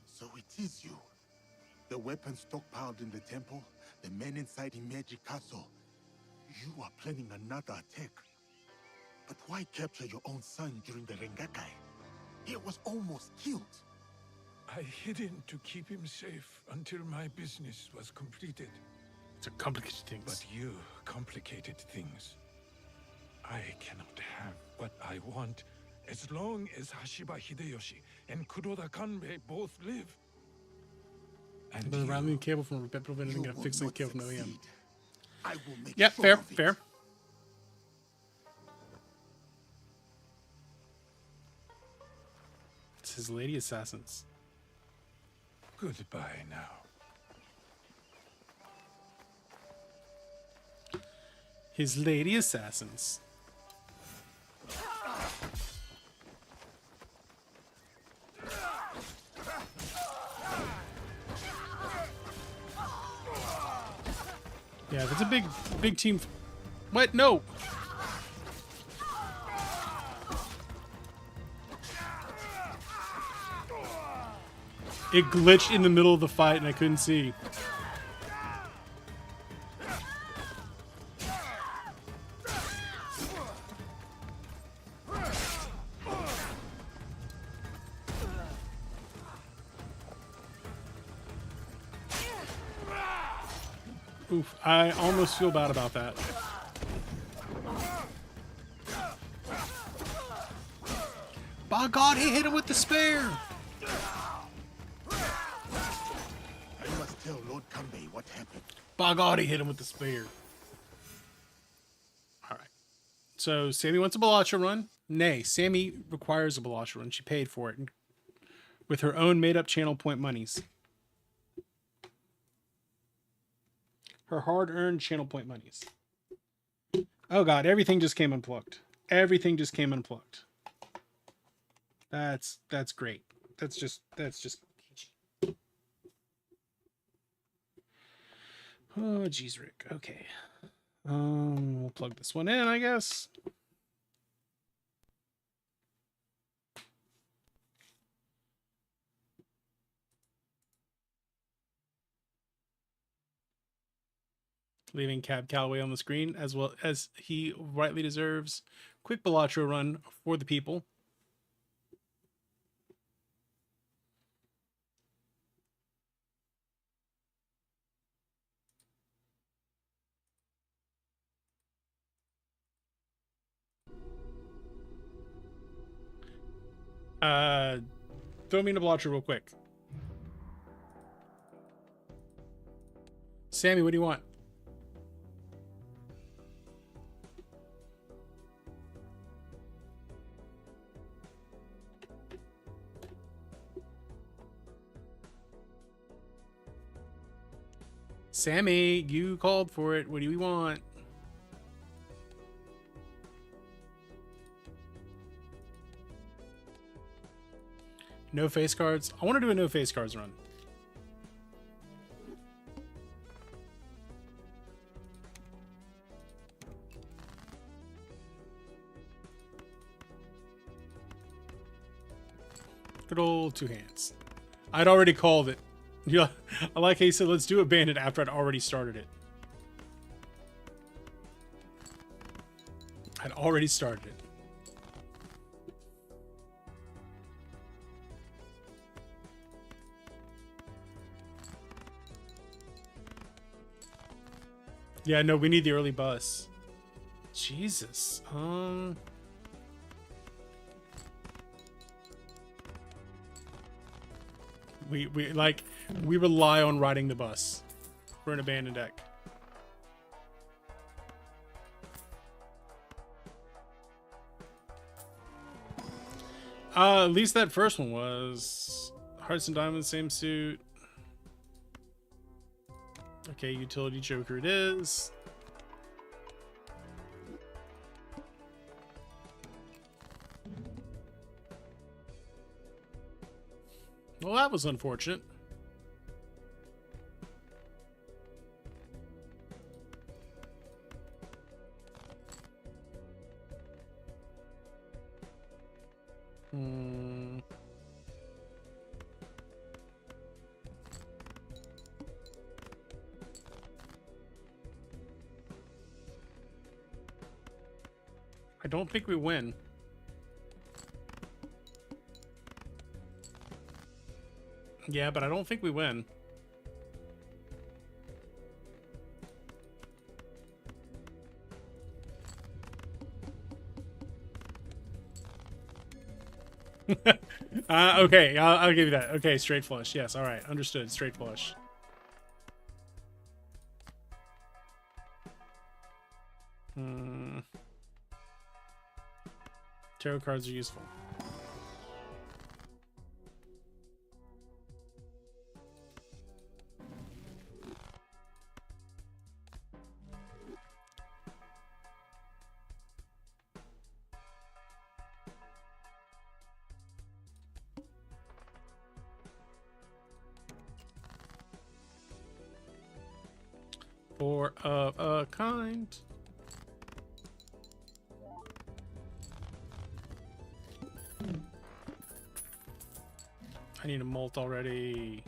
So it is you. The weapons stockpiled in the temple, the men inside Himeji Castle. You are planning another attack. But why capture your own son during the Rengakai? He was almost killed. I hid him to keep him safe until my business was completed. It's a complicated thing. But you complicated things. I cannot have what I want as long as Hashiba Hideyoshi and Kuroda Kanbei both live. And But around the cable from Repetitive You and gonna will fix the not cable from OEM. succeed. I will make Yeah, sure fair, of it. fair. It's his lady assassins. Goodbye now. His lady assassins. Yeah, that's a big team. What? No. It glitched in the middle of the fight and I couldn't see. Oof, I almost feel bad about that. By God, he hit him with the spear! I must tell Lord Kanbei what happened. By God, he hit him with the spear. Alright. So, Sammy wants a Balacha run. Nay, Sammy requires a Balacha run. She paid for it with her own made-up channel point monies. Her hard-earned channel point monies. Oh God, everything just came unplugged. Everything just came unplugged. That's great. That's just peachy. Oh geez, Rick. Okay. We'll plug this one in, I guess. Leaving Cab Calloway on the screen, as well as he rightly deserves. Quick Balatro run for the people. Throw me in a blotcher real quick. Sammy, what do you want? Sammy, you called for it. What do you want? No face cards. I want to do a no face cards run. Good old two hands. I'd already called it. Yeah, I like how he said, let's do a bandit after I'd already started it. I'd already started it. Yeah, no, we need the early bus. Jesus. We rely on riding the bus for an abandoned deck. At least that first one was Hearts and Diamonds, same suit. Okay, utility joker it is. Well, that was unfortunate. I don't think we win. Yeah, but I don't think we win. Okay, I'll give you that. Okay, straight flush. Yes, all right, understood. Straight flush. Tarot cards are useful. Four of a kind. I need a molt already.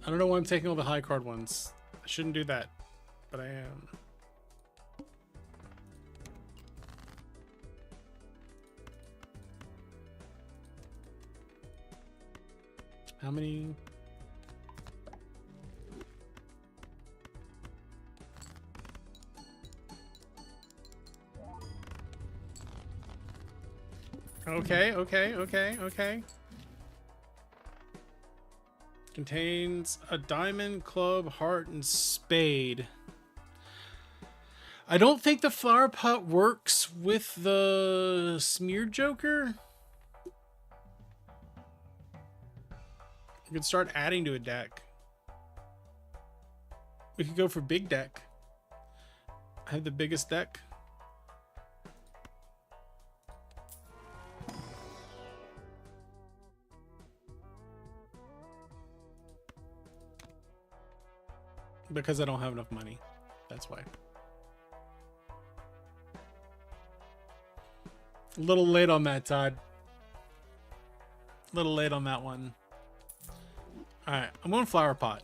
I don't know why I'm taking all the high card ones. I shouldn't do that, but I am. How many? Okay. Contains a diamond, club, heart, and spade. I don't think the flower pot works with the smeared joker. We could start adding to a deck. We could go for big deck. I have the biggest deck. Because I don't have enough money. That's why. A little late on that, Todd. A little late on that one. Alright, I'm going flower pot.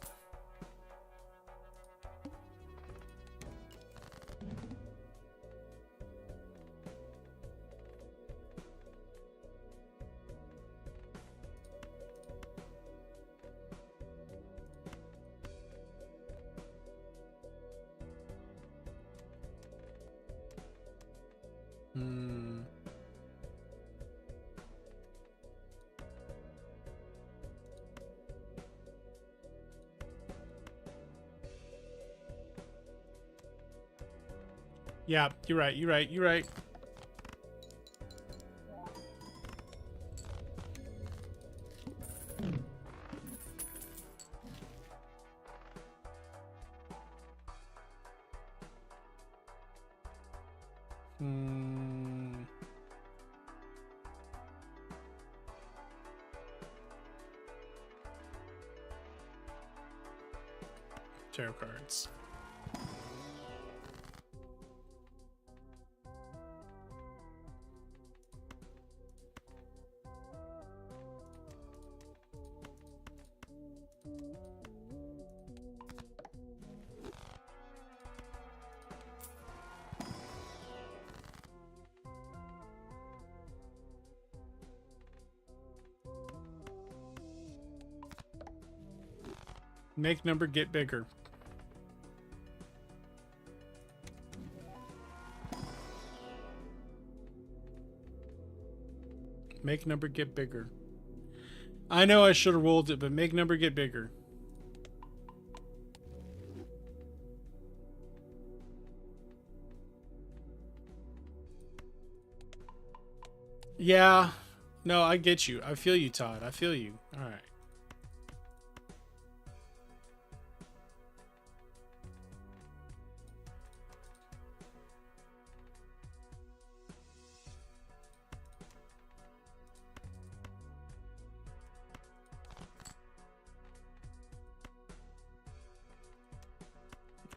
Hmm. Yeah, you're right. You're right. You're right. Hmm. Tarot cards. Make number get bigger. Make number get bigger. I know I should have rolled it, but make number get bigger. Yeah. No, I get you. I feel you, Todd. I feel you. All right.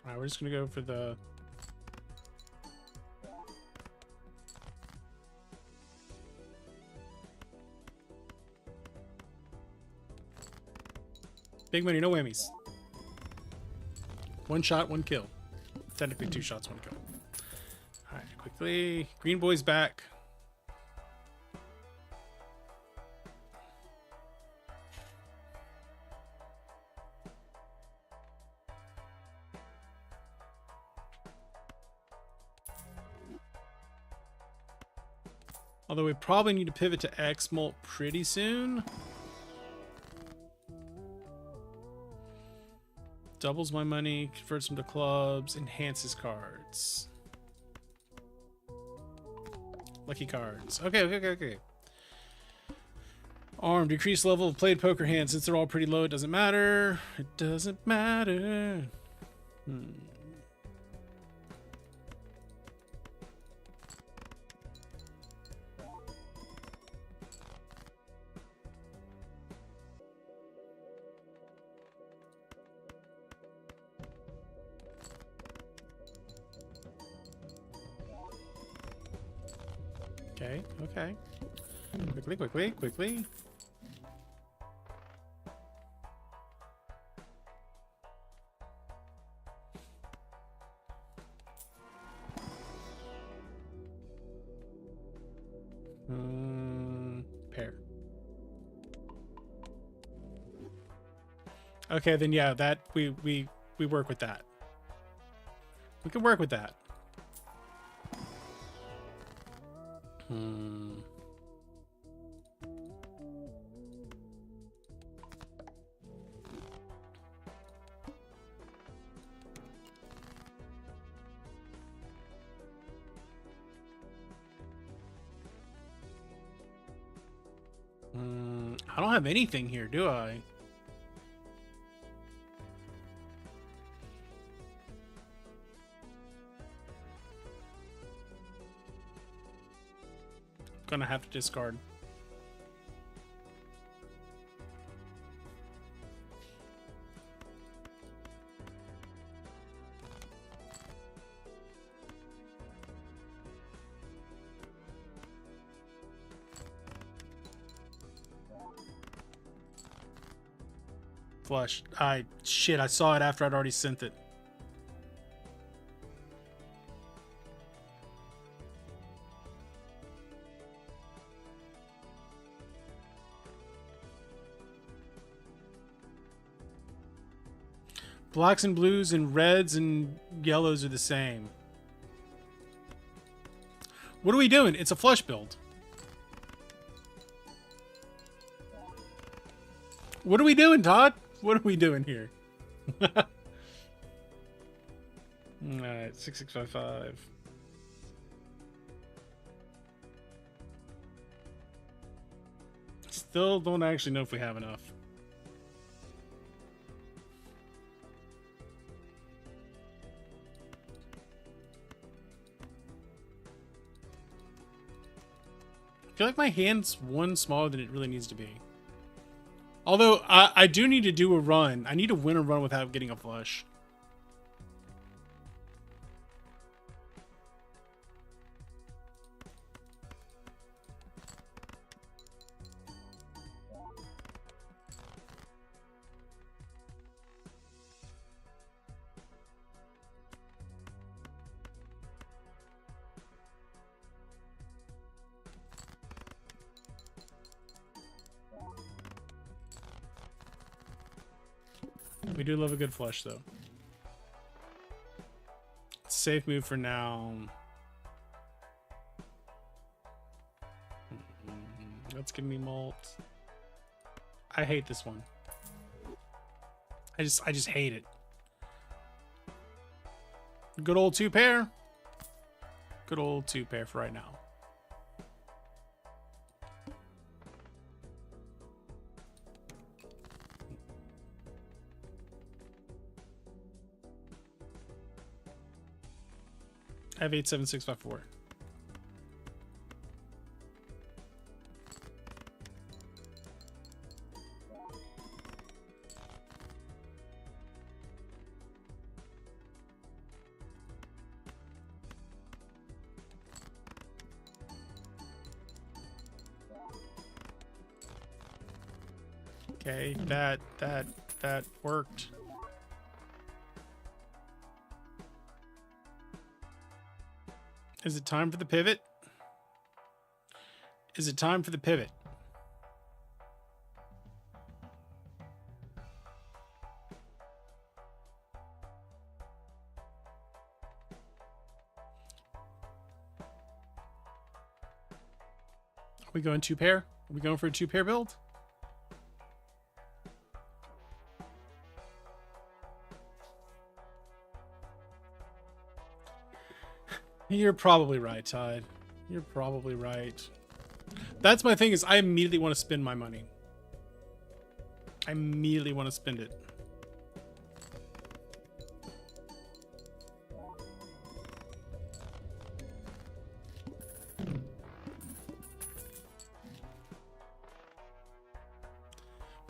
All right, we're just gonna go for the big money, no whammies. One shot, one kill. Technically 2 shots, 1 kill. All right, quickly. Green boy's back. Although we probably need to pivot to X-Molt pretty soon. Doubles my money, converts them to clubs, enhances cards. Lucky cards. Okay. Arm, decrease level of played poker hands. Since they're all pretty low, it doesn't matter. It doesn't matter. Okay. Quickly. Pair. Okay, then yeah, that we work with that. We can work with that. I don't have anything here, do I? Gonna have to discard. Flush. Shit, I saw it after I'd already sent it. Blacks and blues and reds and yellows are the same. What are we doing? It's a flush build. What are we doing, Todd? What are we doing here? Alright, 6655. Still don't actually know if we have enough. I feel like my hand's one smaller than it really needs to be. Although, I do need to do a run. I need to win a run without getting a flush. We do love a good flush, though. Safe move for now. That's giving me malt. I hate this one. I just hate it. Good old 2-pair. Good old 2-pair for right now. I have 87654. Okay, that worked. Is it time for the pivot? Is it time for the pivot? Are we going 2-pair? Are we going for a 2-pair build? You're probably right, Todd. You're probably right. That's my thing, is I immediately want to spend my money. I immediately want to spend it.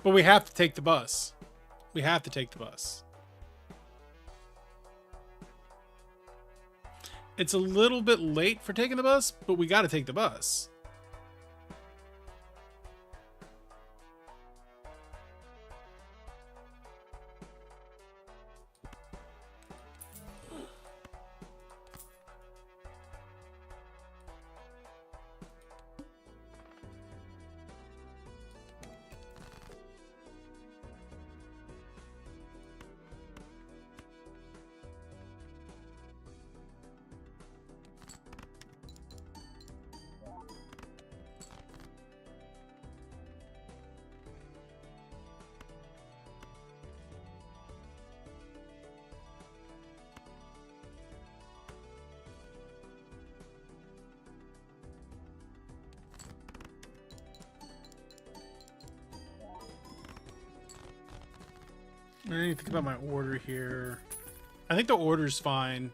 But we have to take the bus. We have to take the bus. It's a little bit late for taking the bus, but we got to take the bus. I need to think about my order here. I think the order's fine.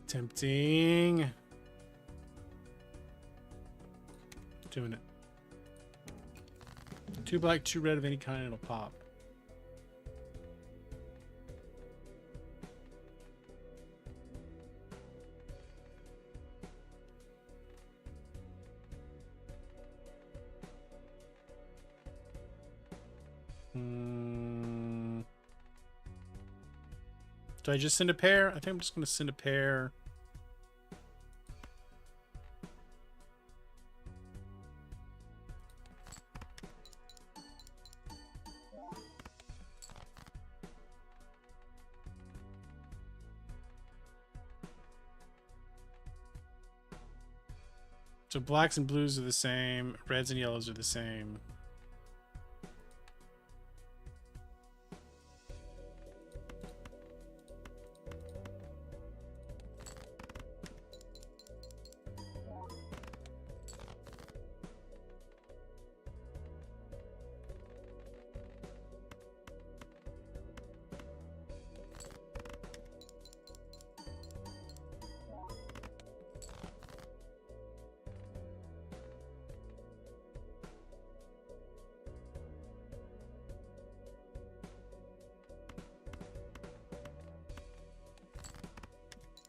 Tempting. Doing it. 2 black, 2 red of any kind, it'll pop. Do I just send a pair? I think I'm just going to send a pair. So blacks and blues are the same. Reds and yellows are the same.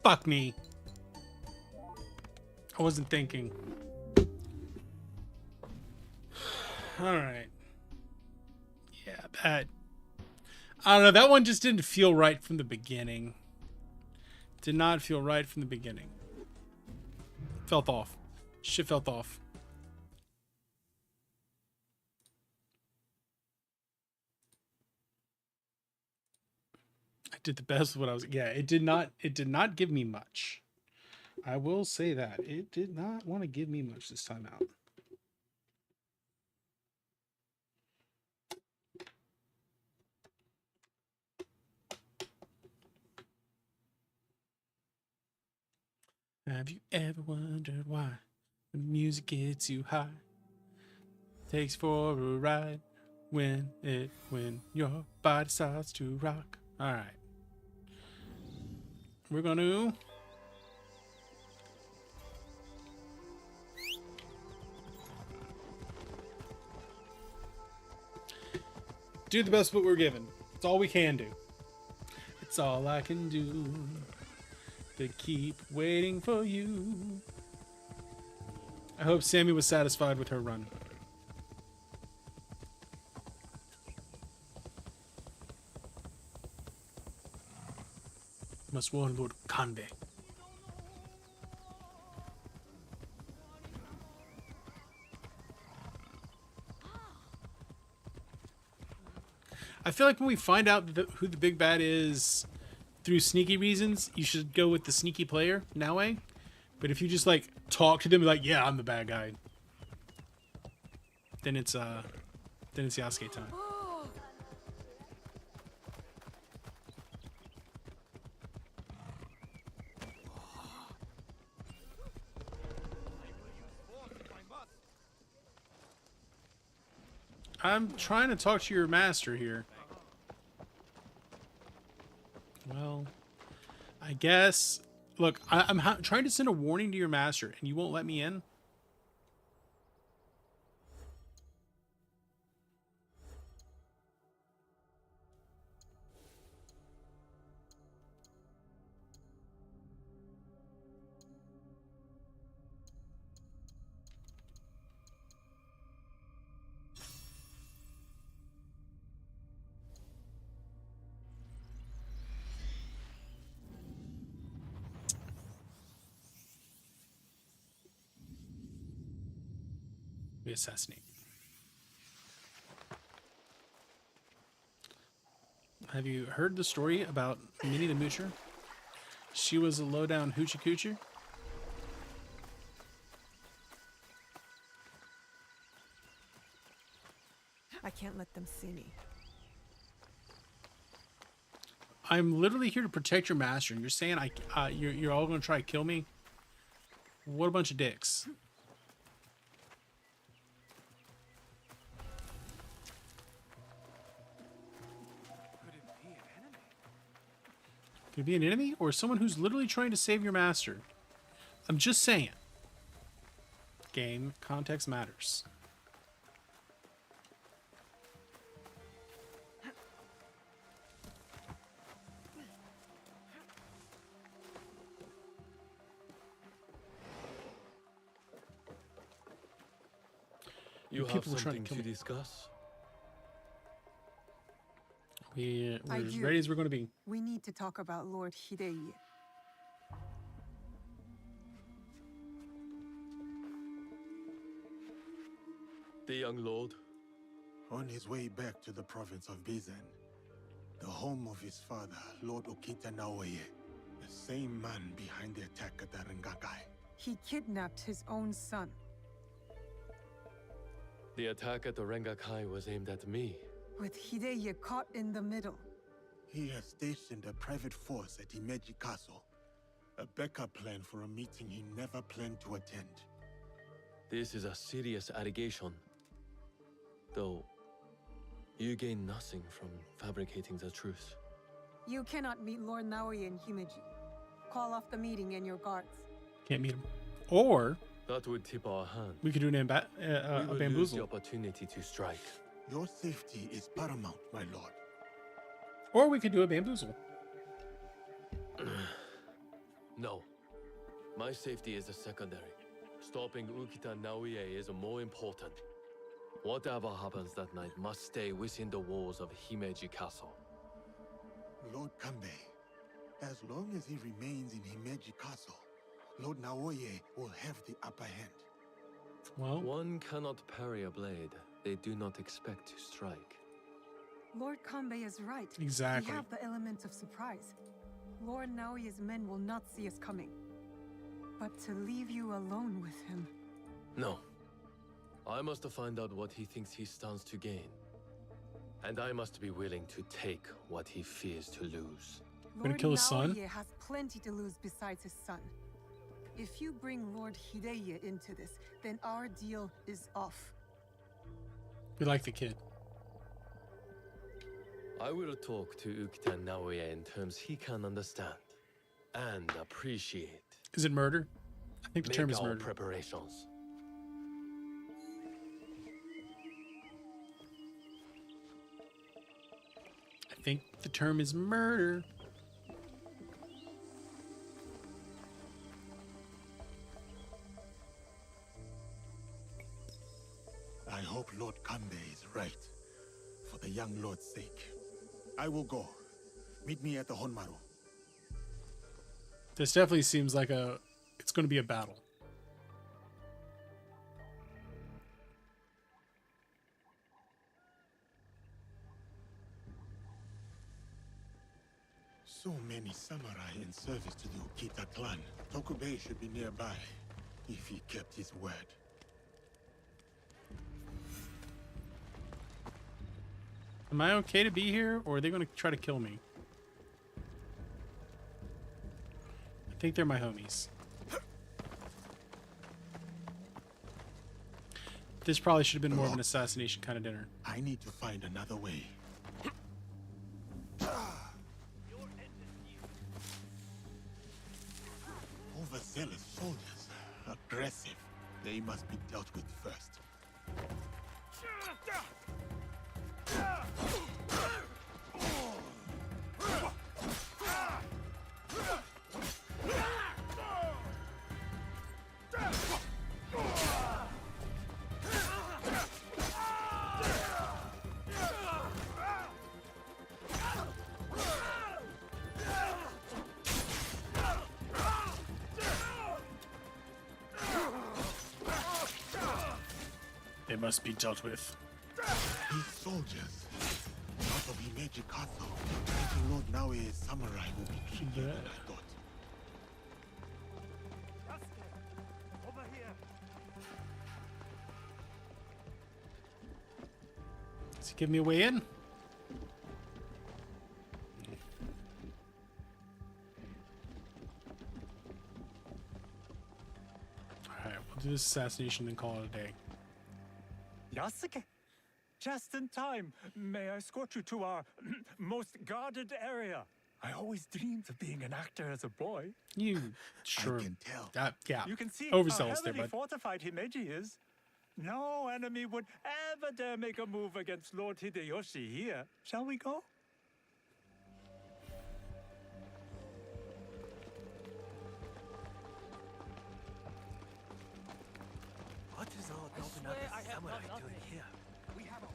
Fuck me. I wasn't thinking. Alright. Yeah, that... I don't know, that one just didn't feel right from the beginning. Did not feel right from the beginning. Felt off. Shit felt off. I did the best with what I was... Yeah, it did not give me much. I will say that. It did not want to give me much this time out. Have you ever wondered why the music gets you high? Takes for a ride when your body starts to rock. All right. We're going to do the best what we're given. It's all we can do. It's all I can do to keep waiting for you. I hope Sammy was satisfied with her run. Must warn Lord Kanbe. I feel like when we find out who the big bad is through sneaky reasons, you should go with the sneaky player, Naue. But if you just like talk to them like, yeah, I'm the bad guy, then it's Yasuke time. I'm trying to talk to your master here. Well, I guess... Look, I'm trying to send a warning to your master, and you won't let me in? We assassinate. Have you heard the story about Minnie the Moocher? She was a low-down hoochie coocher. I can't let them see me. I'm literally here to protect your master, and you're saying you're all going to try to kill me? What a bunch of dicks. Could it be an enemy or someone who's literally trying to save your master? I'm just saying. Game context matters. You have People trying something to kill to me. discuss? We're I as do. ready as we're going to be. We need to talk about Lord Hidei. The young lord? On his way back to the province of Bizen, the home of his father, Lord Okita Naoye, the same man behind the attack at the Rengakai. He kidnapped his own son. The attack at the Rengakai was aimed at me. With Hideye caught in the middle. He has stationed a private force at Himeji Castle. A backup plan for a meeting he never planned to attend. This is a serious allegation. Though, you gain nothing from fabricating the truth. You cannot meet Lord Naoya in Himeji. Call off the meeting and your guards. Can't meet him. Or That would tip our hand. we could do a We would lose the bamboozle. opportunity to strike. Your safety is paramount, my lord. Or we could do a bamboozle. No. My safety is a secondary. Stopping Ukita Naoye is more important. Whatever happens that night must stay within the walls of Himeji Castle. Lord Kanbei, as long as he remains in Himeji Castle, Lord Naoye will have the upper hand. Well, One cannot parry a blade they do not expect to strike. Lord Kanbei is right. exactly. We have the element of surprise. Lord Naoya's men will not see us coming. But to leave you alone with him... No. I must find out what he thinks he stands to gain. And I must be willing to take what he fears to lose. Gonna Lord kill his son? Naoya has plenty to lose besides his son. If you bring Lord Hideye into this, then our deal is off. We like the kid. I will talk to Ukita Naoya in terms he can understand and appreciate. Is it murder? I think the Make term is our murder. preparations. I think the term is murder. I hope Lord Kanbei is right, for the young lord's sake. I will go. Meet me at the Honmaru. This definitely seems like it's going to be a battle. So many samurai in service to the Ukita clan. Tokubei should be nearby, if he kept his word. Am I okay to be here, or are they going to try to kill me? I think they're my homies. This probably should have been more of an assassination kind of dinner. I need to find another way. Overzealous soldiers. Aggressive. They must be dealt with first. They must be dealt with. These soldiers, not of Himeji Castle, thinking Lord Naoya's samurai will be trickier than I thought. Over here. Does he give me a way in? Alright, we'll do this assassination and call it a day. Yasuke, just in time. May I escort you to our most guarded area? I always dreamed of being an actor as a boy. You sure? I can tell. Yeah. You can see Overzealous how there, heavily bud. fortified Himeji is. No enemy would ever dare make a move against Lord Hideyoshi here. Shall we go? What is all Nobunaga's samurai doing here? We have a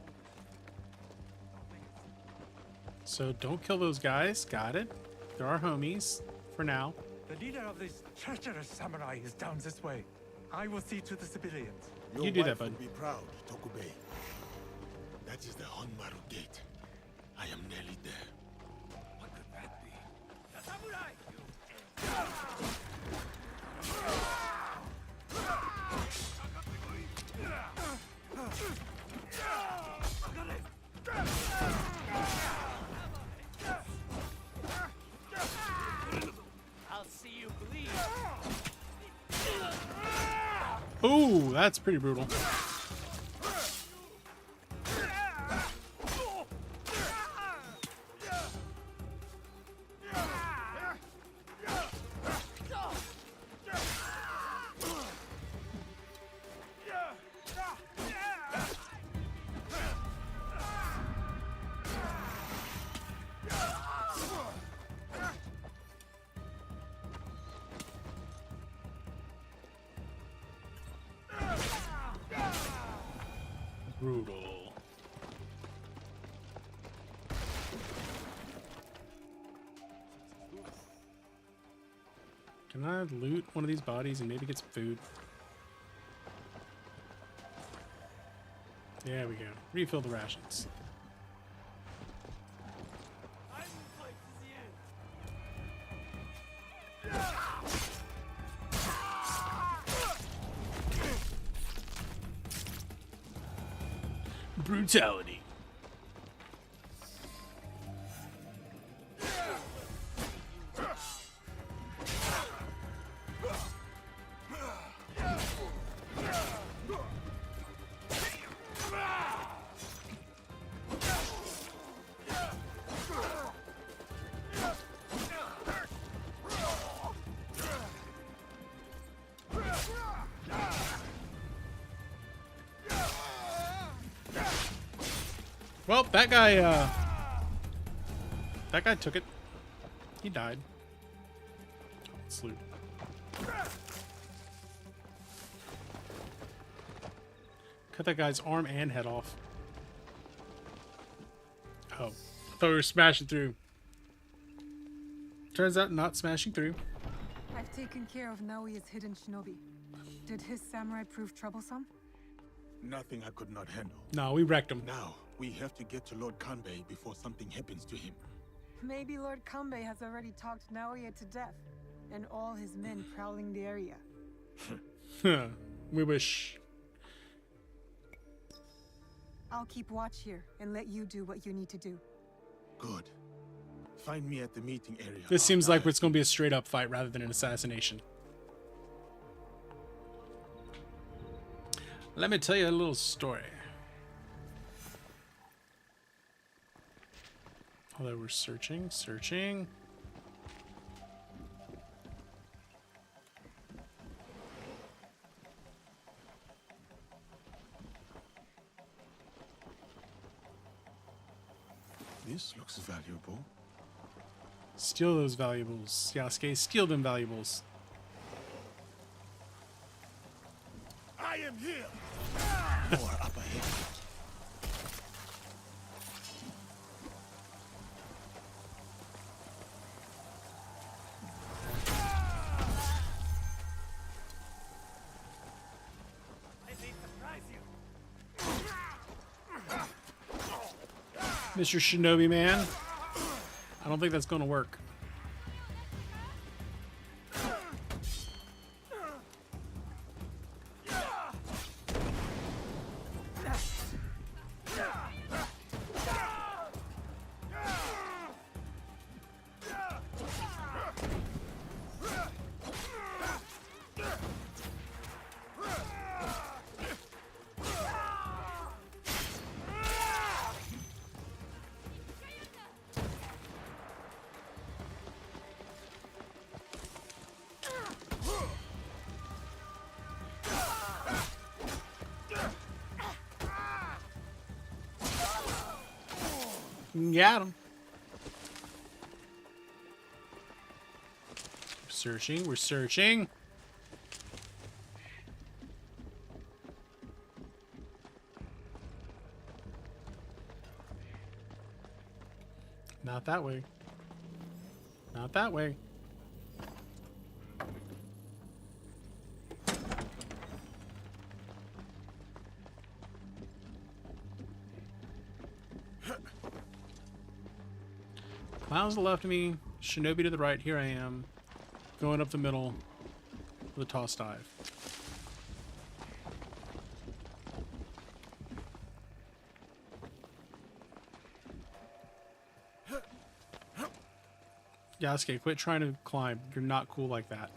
So don't kill those guys. Got it. They're our homies for now. The leader of this treacherous samurai is down this way. I will see to the civilians. Your You do that, wife bud. will be proud, Tokubei. That is the Honmaru gate. I am nearly there. What could that be? The samurai! Oh, that's pretty brutal. Brutal. Can I loot one of these bodies and maybe get some food? There we go. Refill the rations. Brutality. Well, that guy took it. He died. Let's loot. Cut that guy's arm and head off. Oh, I thought we were smashing through. Turns out not smashing through. I've taken care of Naoya's hidden shinobi. Did his samurai prove troublesome? Nothing I could not handle. No, we wrecked him. Now, we have to get to Lord Kanbei before something happens to him. Maybe Lord Kanbei has already talked Naoya to death, and all his men prowling the area. We wish. I'll keep watch here and let you do what you need to do. Good. Find me at the meeting area. This seems like it's going to be a straight up fight rather than an assassination. Let me tell you a little story. Although we're searching. This looks valuable. Steal those valuables. Yasuke, steal them valuables. I am here! More up ahead. Mr. Shinobi Man. I don't think that's going to work. Got him. We're searching. Not that way. Not that way. Miles to the left of me, Shinobi to the right. Here I am, going up the middle with a toss dive. Yasuke, quit trying to climb. You're not cool like that.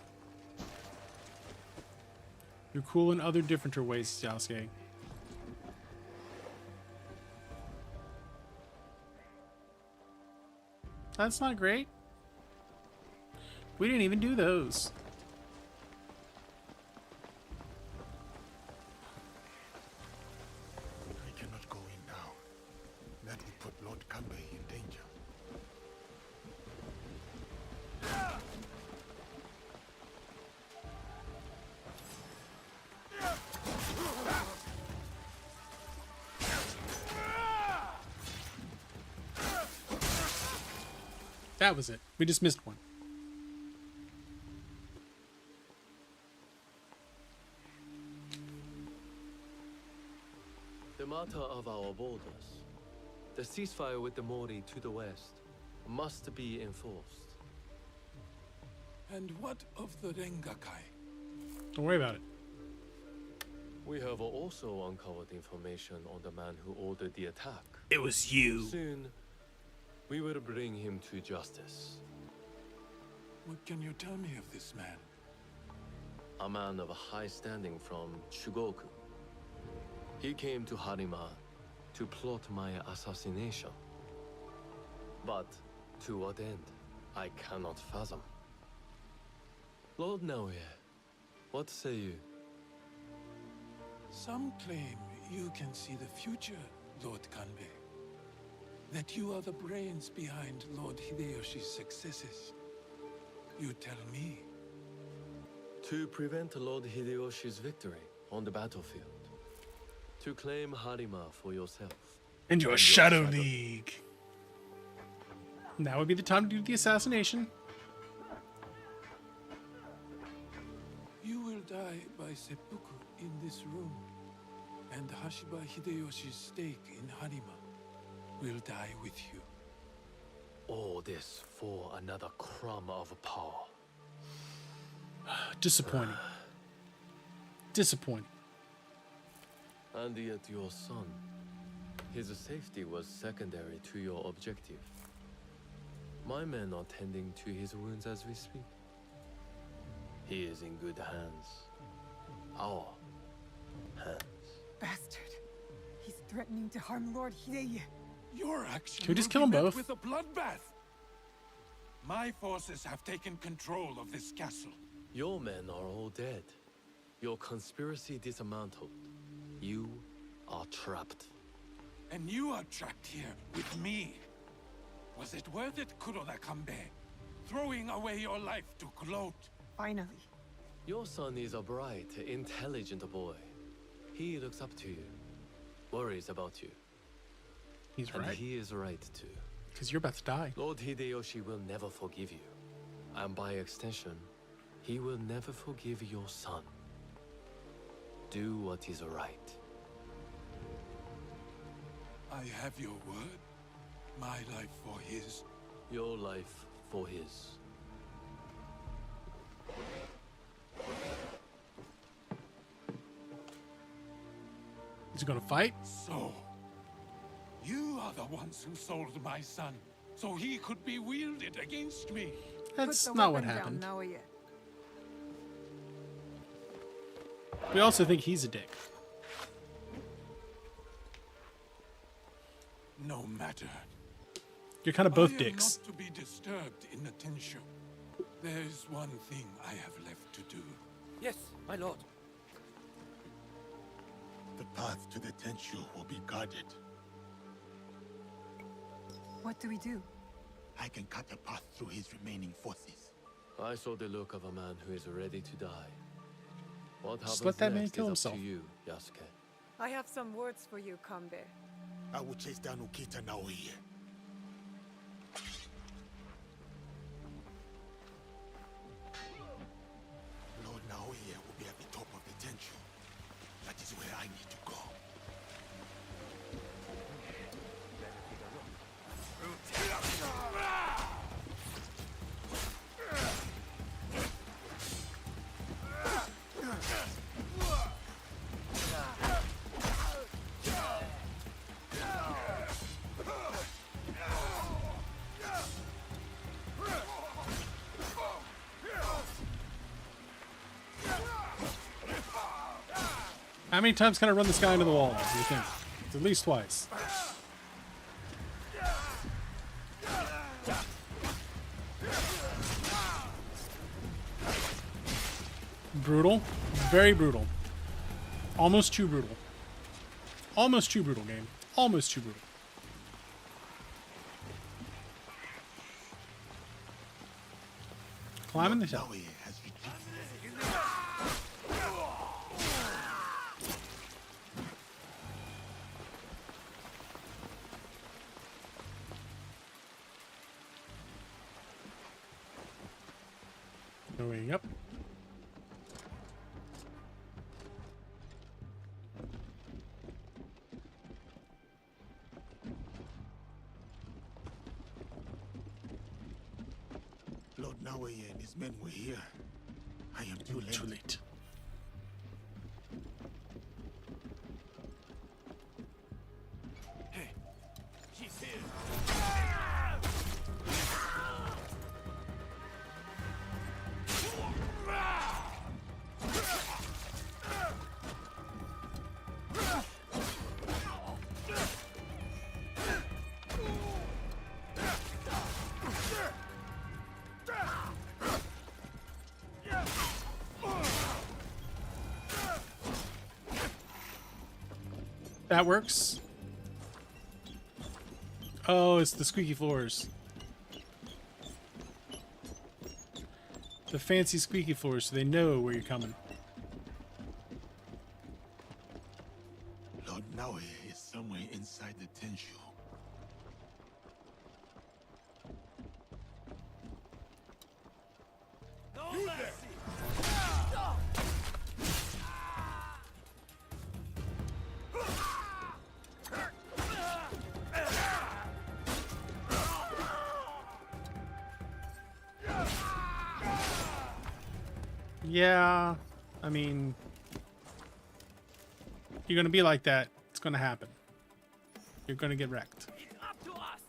You're cool in other different ways, Yasuke. That's not great. We didn't even do those. I cannot go in now. That would put Lord Kanbei in danger. That was it. We just missed one. The matter of our borders, the ceasefire with the Mori to the west, must be enforced. And what of the Rengakai? Don't worry about it. We have also uncovered information on the man who ordered the attack. It was you. Soon, we will bring him to justice. What can you tell me of this man? A man of high standing from Shugoku. He came to Harima to plot my assassination. But to what end, I cannot fathom. Lord Naoya, what say you? Some claim you can see the future, Lord Kanbei. That you are the brains behind Lord Hideyoshi's successes. You tell me. To prevent Lord Hideyoshi's victory on the battlefield. To claim Harima for yourself. And your Shadow League. Now would be the time to do the assassination. You will die by seppuku in this room. And Hashiba Hideyoshi's stake in Harima will die with you. All this for another crumb of power. Disappointing. Disappointing. And yet your son, his safety was secondary to your objective. My men are tending to his wounds as we speak. He is in good hands. Our hands. Bastard. He's threatening to harm Lord Hideye. Your action Can we just will kill be them met both? with a bloodbath. My forces have taken control of this castle. Your men are all dead. Your conspiracy dismantled. You are trapped. And you are trapped here with me. Was it worth it, Kuroda Kanbei? Throwing away your life to gloat? Finally. Your son is a bright, intelligent boy. He looks up to you, worries about you. He's And right. he is right too. Because you're about to die. Lord Hideyoshi will never forgive you. And by extension, he will never forgive your son. Do what is right. I have your word. My life for his. Your life for his. Is he gonna fight? So, you are the ones who sold my son, so he could be wielded against me. That's Put the not what weapon happened. Down, Naoya. We also think he's a dick. No matter. You're kind of both I am dicks. not to be disturbed in the Tensho. There's one thing I have left to do. Yes, my lord. The path to the Tenshu will be guarded. What do we do? I can cut a path through his remaining forces. I saw the look of a man who is ready to die. What happens Just let that man next kill is up himself. to you, Yasuke. I have some words for you, Kanbei. I will chase down Ukita Naoya. Lord Naoya will be at the top of the Tenshu. That is where I need to go. How many times can I run this guy into the wall? Do you think? It's at least twice. Brutal. Very brutal. Almost too brutal. Almost too brutal, game. Almost too brutal. Climbing the hill. Going up. Lord Nawe and his men were here. I am too late. Too late. Hey, she's here. That works. Oh, it's the squeaky floors. The fancy squeaky floors, so they know where you're coming. Lord Nawe is somewhere inside the Tenshu. No mercy. Yeah, I mean, you're gonna be like that. It's gonna happen. You're gonna get wrecked. It's up to us.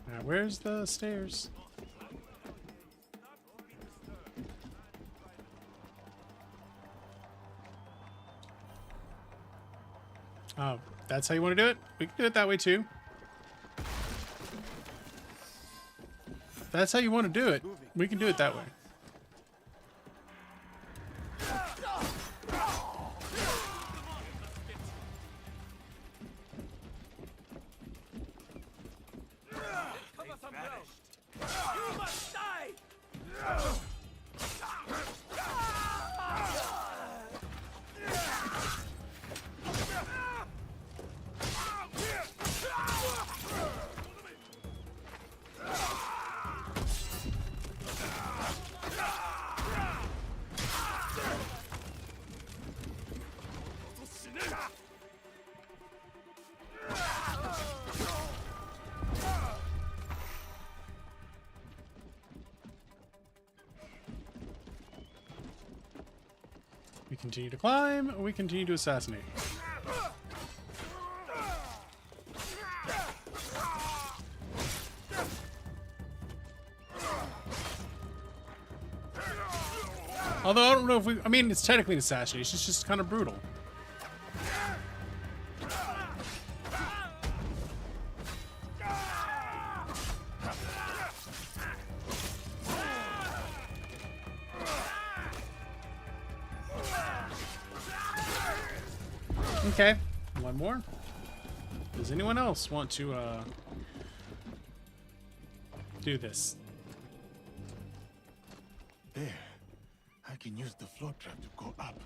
Now, where's the stairs? Oh, that's how you want to do it? We can do it that way too. If that's how you want to do it, we can do it that way. You must die. We continue to climb, or we continue to assassinate. Although I don't know if we... I mean, it's technically an assassination. It's just kind of brutal. Okay, one more. Does anyone else want to do this? There. I can use the floor trap to go up.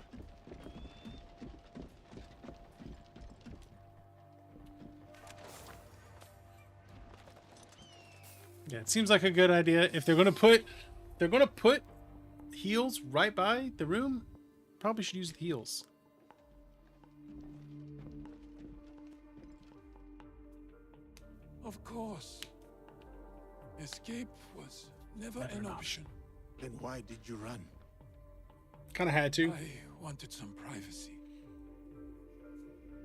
Yeah, it seems like a good idea. If they're gonna put heals right by the room, probably should use the heals. Of course. Escape was never an option. Then why did you run? Kind of had to. I wanted some privacy.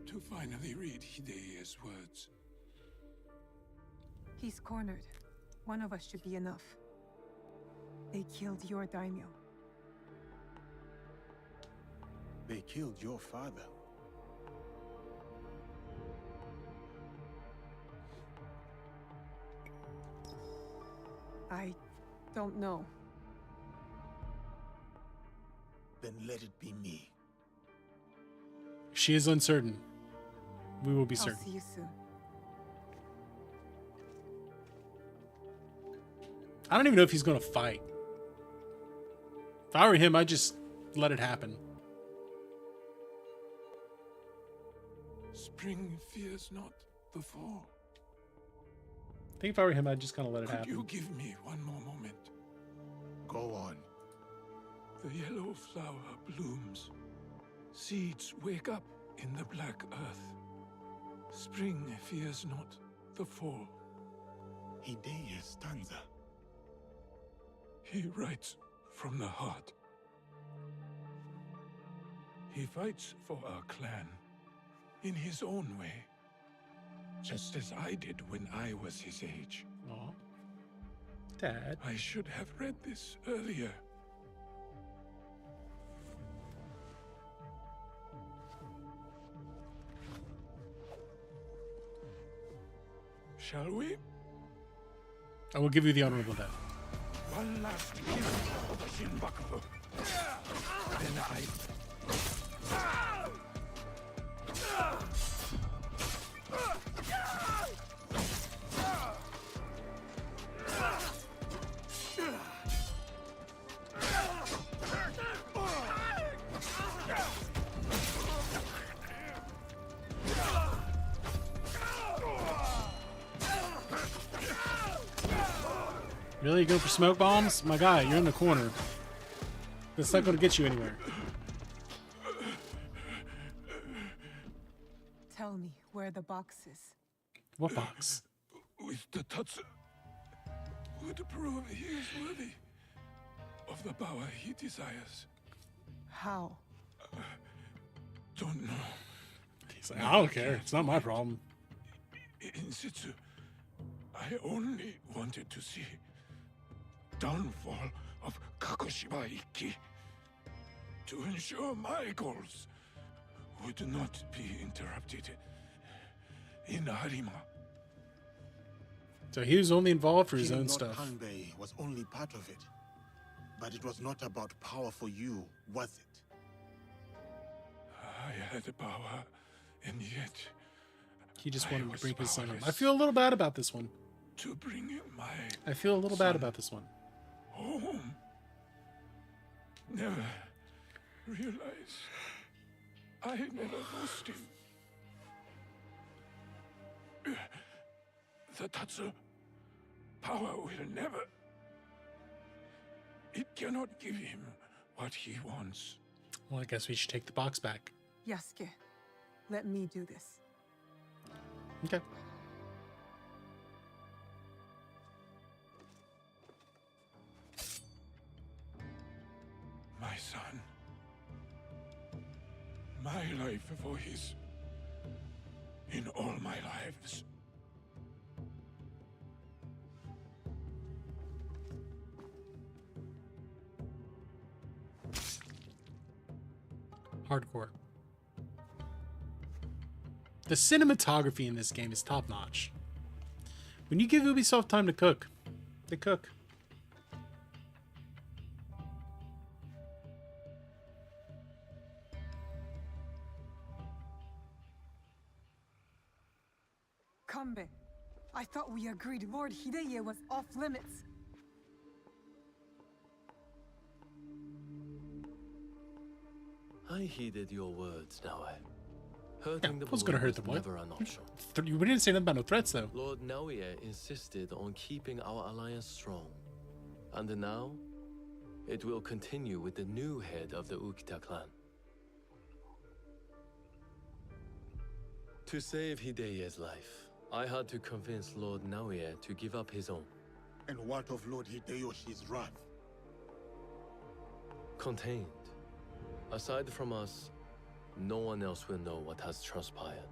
To finally read Hideya's words. He's cornered. One of us should be enough. They killed your daimyo. They killed your father. I don't know. Then let it be me. If she is uncertain, we will be I'll certain. see you soon. I don't even know if he's going to fight. If I were him, I'd just let it happen. Spring fears not the fall. I think if I were him, I'd just kind of let it Could happen. you give me one more moment? Go on. The yellow flower blooms. Seeds wake up in the black earth. Spring fears not the fall. Hideya's stanza. He writes from the heart. He fights for our clan in his own way, just as I did when I was his age. Aw. Dad. I should have read this earlier. Shall we? I will give you the honorable death. One last kiss of the Shinbaku. Then I... Really? Go for smoke bombs? My guy, you're in the corner. That's not going to get you anywhere. Tell me where the box is. What box? With the Tatsu would prove he is worthy of the power he desires. How? Don't know. He's like, I don't care. It's not my problem. In situ, I only wanted to see downfall of Kakushiba Ikki to ensure my goals would not be interrupted in Harima. So he was only involved for his Killing own Lord stuff. Kanbei was only part of it. But it was not about power for you, was it? I had power, and yet He just I wanted to was bring his son home. I powerless. feel a little bad about this one. To bring my I feel a little bad about this one. home. Never realized I never lost him. The Tatsu power will never. It cannot give him what he wants. Well, I guess we should take the box back. Yasuke, let me do this. Okay. My son. My life for his. In all my lives. Hardcore. The cinematography in this game is top notch. When you give Ubisoft time to cook, they cook. Kanbei, I thought we agreed Lord Hideye was off limits. I heeded your words, Naoe. Hurting the who's boy gonna hurt was the boy? never an option. We didn't say nothing about no threats, though. Lord Naoe insisted on keeping our alliance strong. And now, it will continue with the new head of the Ukita clan. To save Hideye's life, I had to convince Lord Naoe to give up his own. And what of Lord Hideyoshi's wrath? contained. Aside from us, no one else will know what has transpired.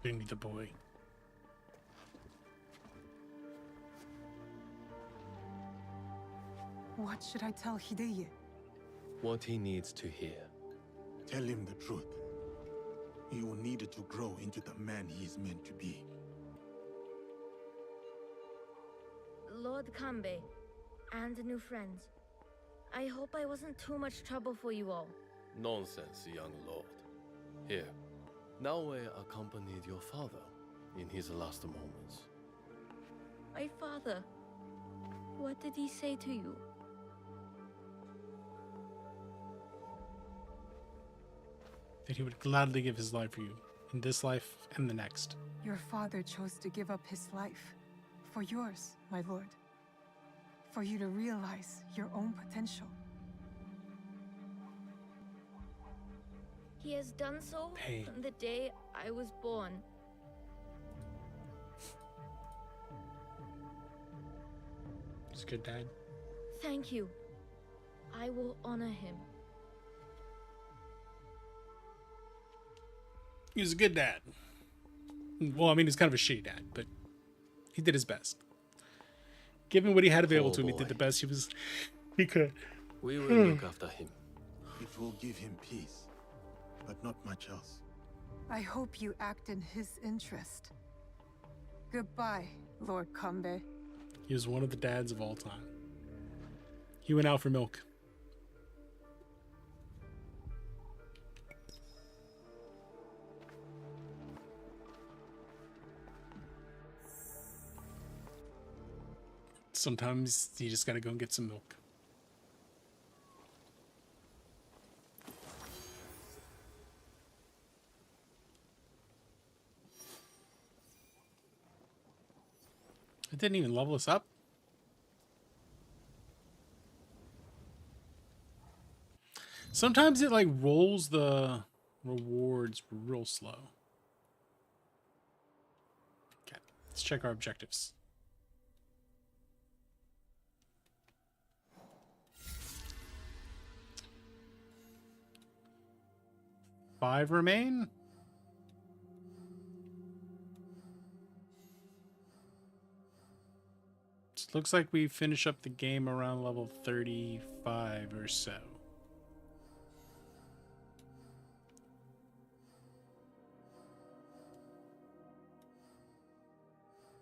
Bring me the boy. What should I tell Hideye? What he needs to hear. Tell him the truth. He will need it to grow into the man he is meant to be. Lord Kanbei, and new friends. I hope I wasn't too much trouble for you all. Nonsense, young lord. Here, Naoe accompanied your father in his last moments. My father, what did he say to you? That he would gladly give his life for you, in this life and the next. Your father chose to give up his life. For yours, my lord. For you to realize your own potential. He has done so Hey. from the day I was born. He's a good dad. Thank you. I will honor him. He was a good dad. Well, I mean, he's kind of a shitty dad, but he did his best. Given what he had available to him, he did the best he could. We will look after him. It will give him peace, but not much else. I hope you act in his interest. Goodbye, Lord Kanbei. He was one of the dads of all time. He went out for milk. Sometimes you just gotta go and get some milk. It didn't even level us up. Sometimes it like rolls the rewards real slow. Okay, let's check our objectives. Five remain. It looks like we finish up the game around level 35 or so.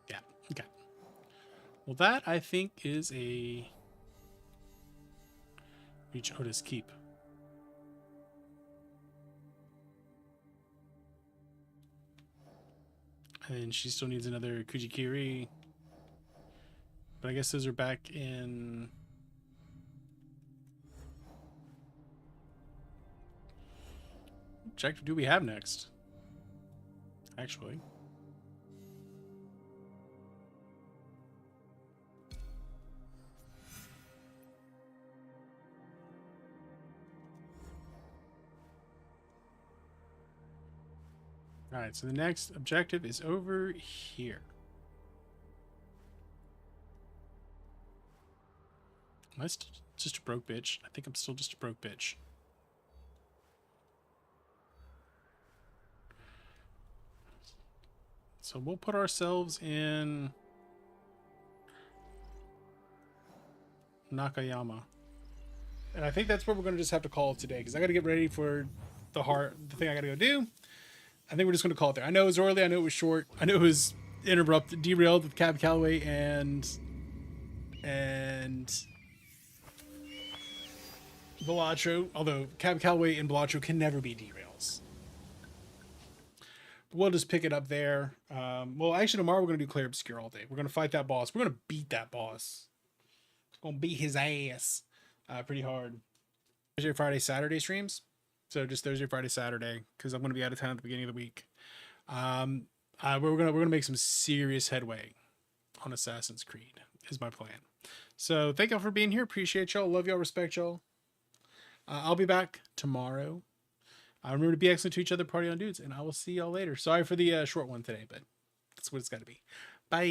Yeah, okay. Well, that I think is a reach Otis Keep. And she still needs another Kujikiri. But I guess those are back in... What objective do we have next? Actually. Alright, so the next objective is over here. Am I just a broke bitch? I think I'm still just a broke bitch. So we'll put ourselves in Nakayama. And I think that's where we're going to just have to call it today, because I got to get ready for the thing I got to go do. I think we're just going to call it there. I know it was early. I know it was short. I know it was derailed with Cab Calloway and Bellotro. Although Cab Calloway and Bellotro can never be derails. But we'll just pick it up there. Well, actually, tomorrow we're going to do Clear Obscure all day. We're going to fight that boss. We're going to beat that boss. We're going to beat his ass pretty hard. Thursday, Friday, Saturday streams. So just Thursday, Friday, Saturday, because I'm going to be out of town at the beginning of the week. We're gonna make some serious headway on Assassin's Creed. Is my plan. So thank y'all for being here. Appreciate y'all. Love y'all. Respect y'all. I'll be back tomorrow. Remember to be excellent to each other. Party on, dudes, and I will see y'all later. Sorry for the short one today, but that's what it's got to be. Bye.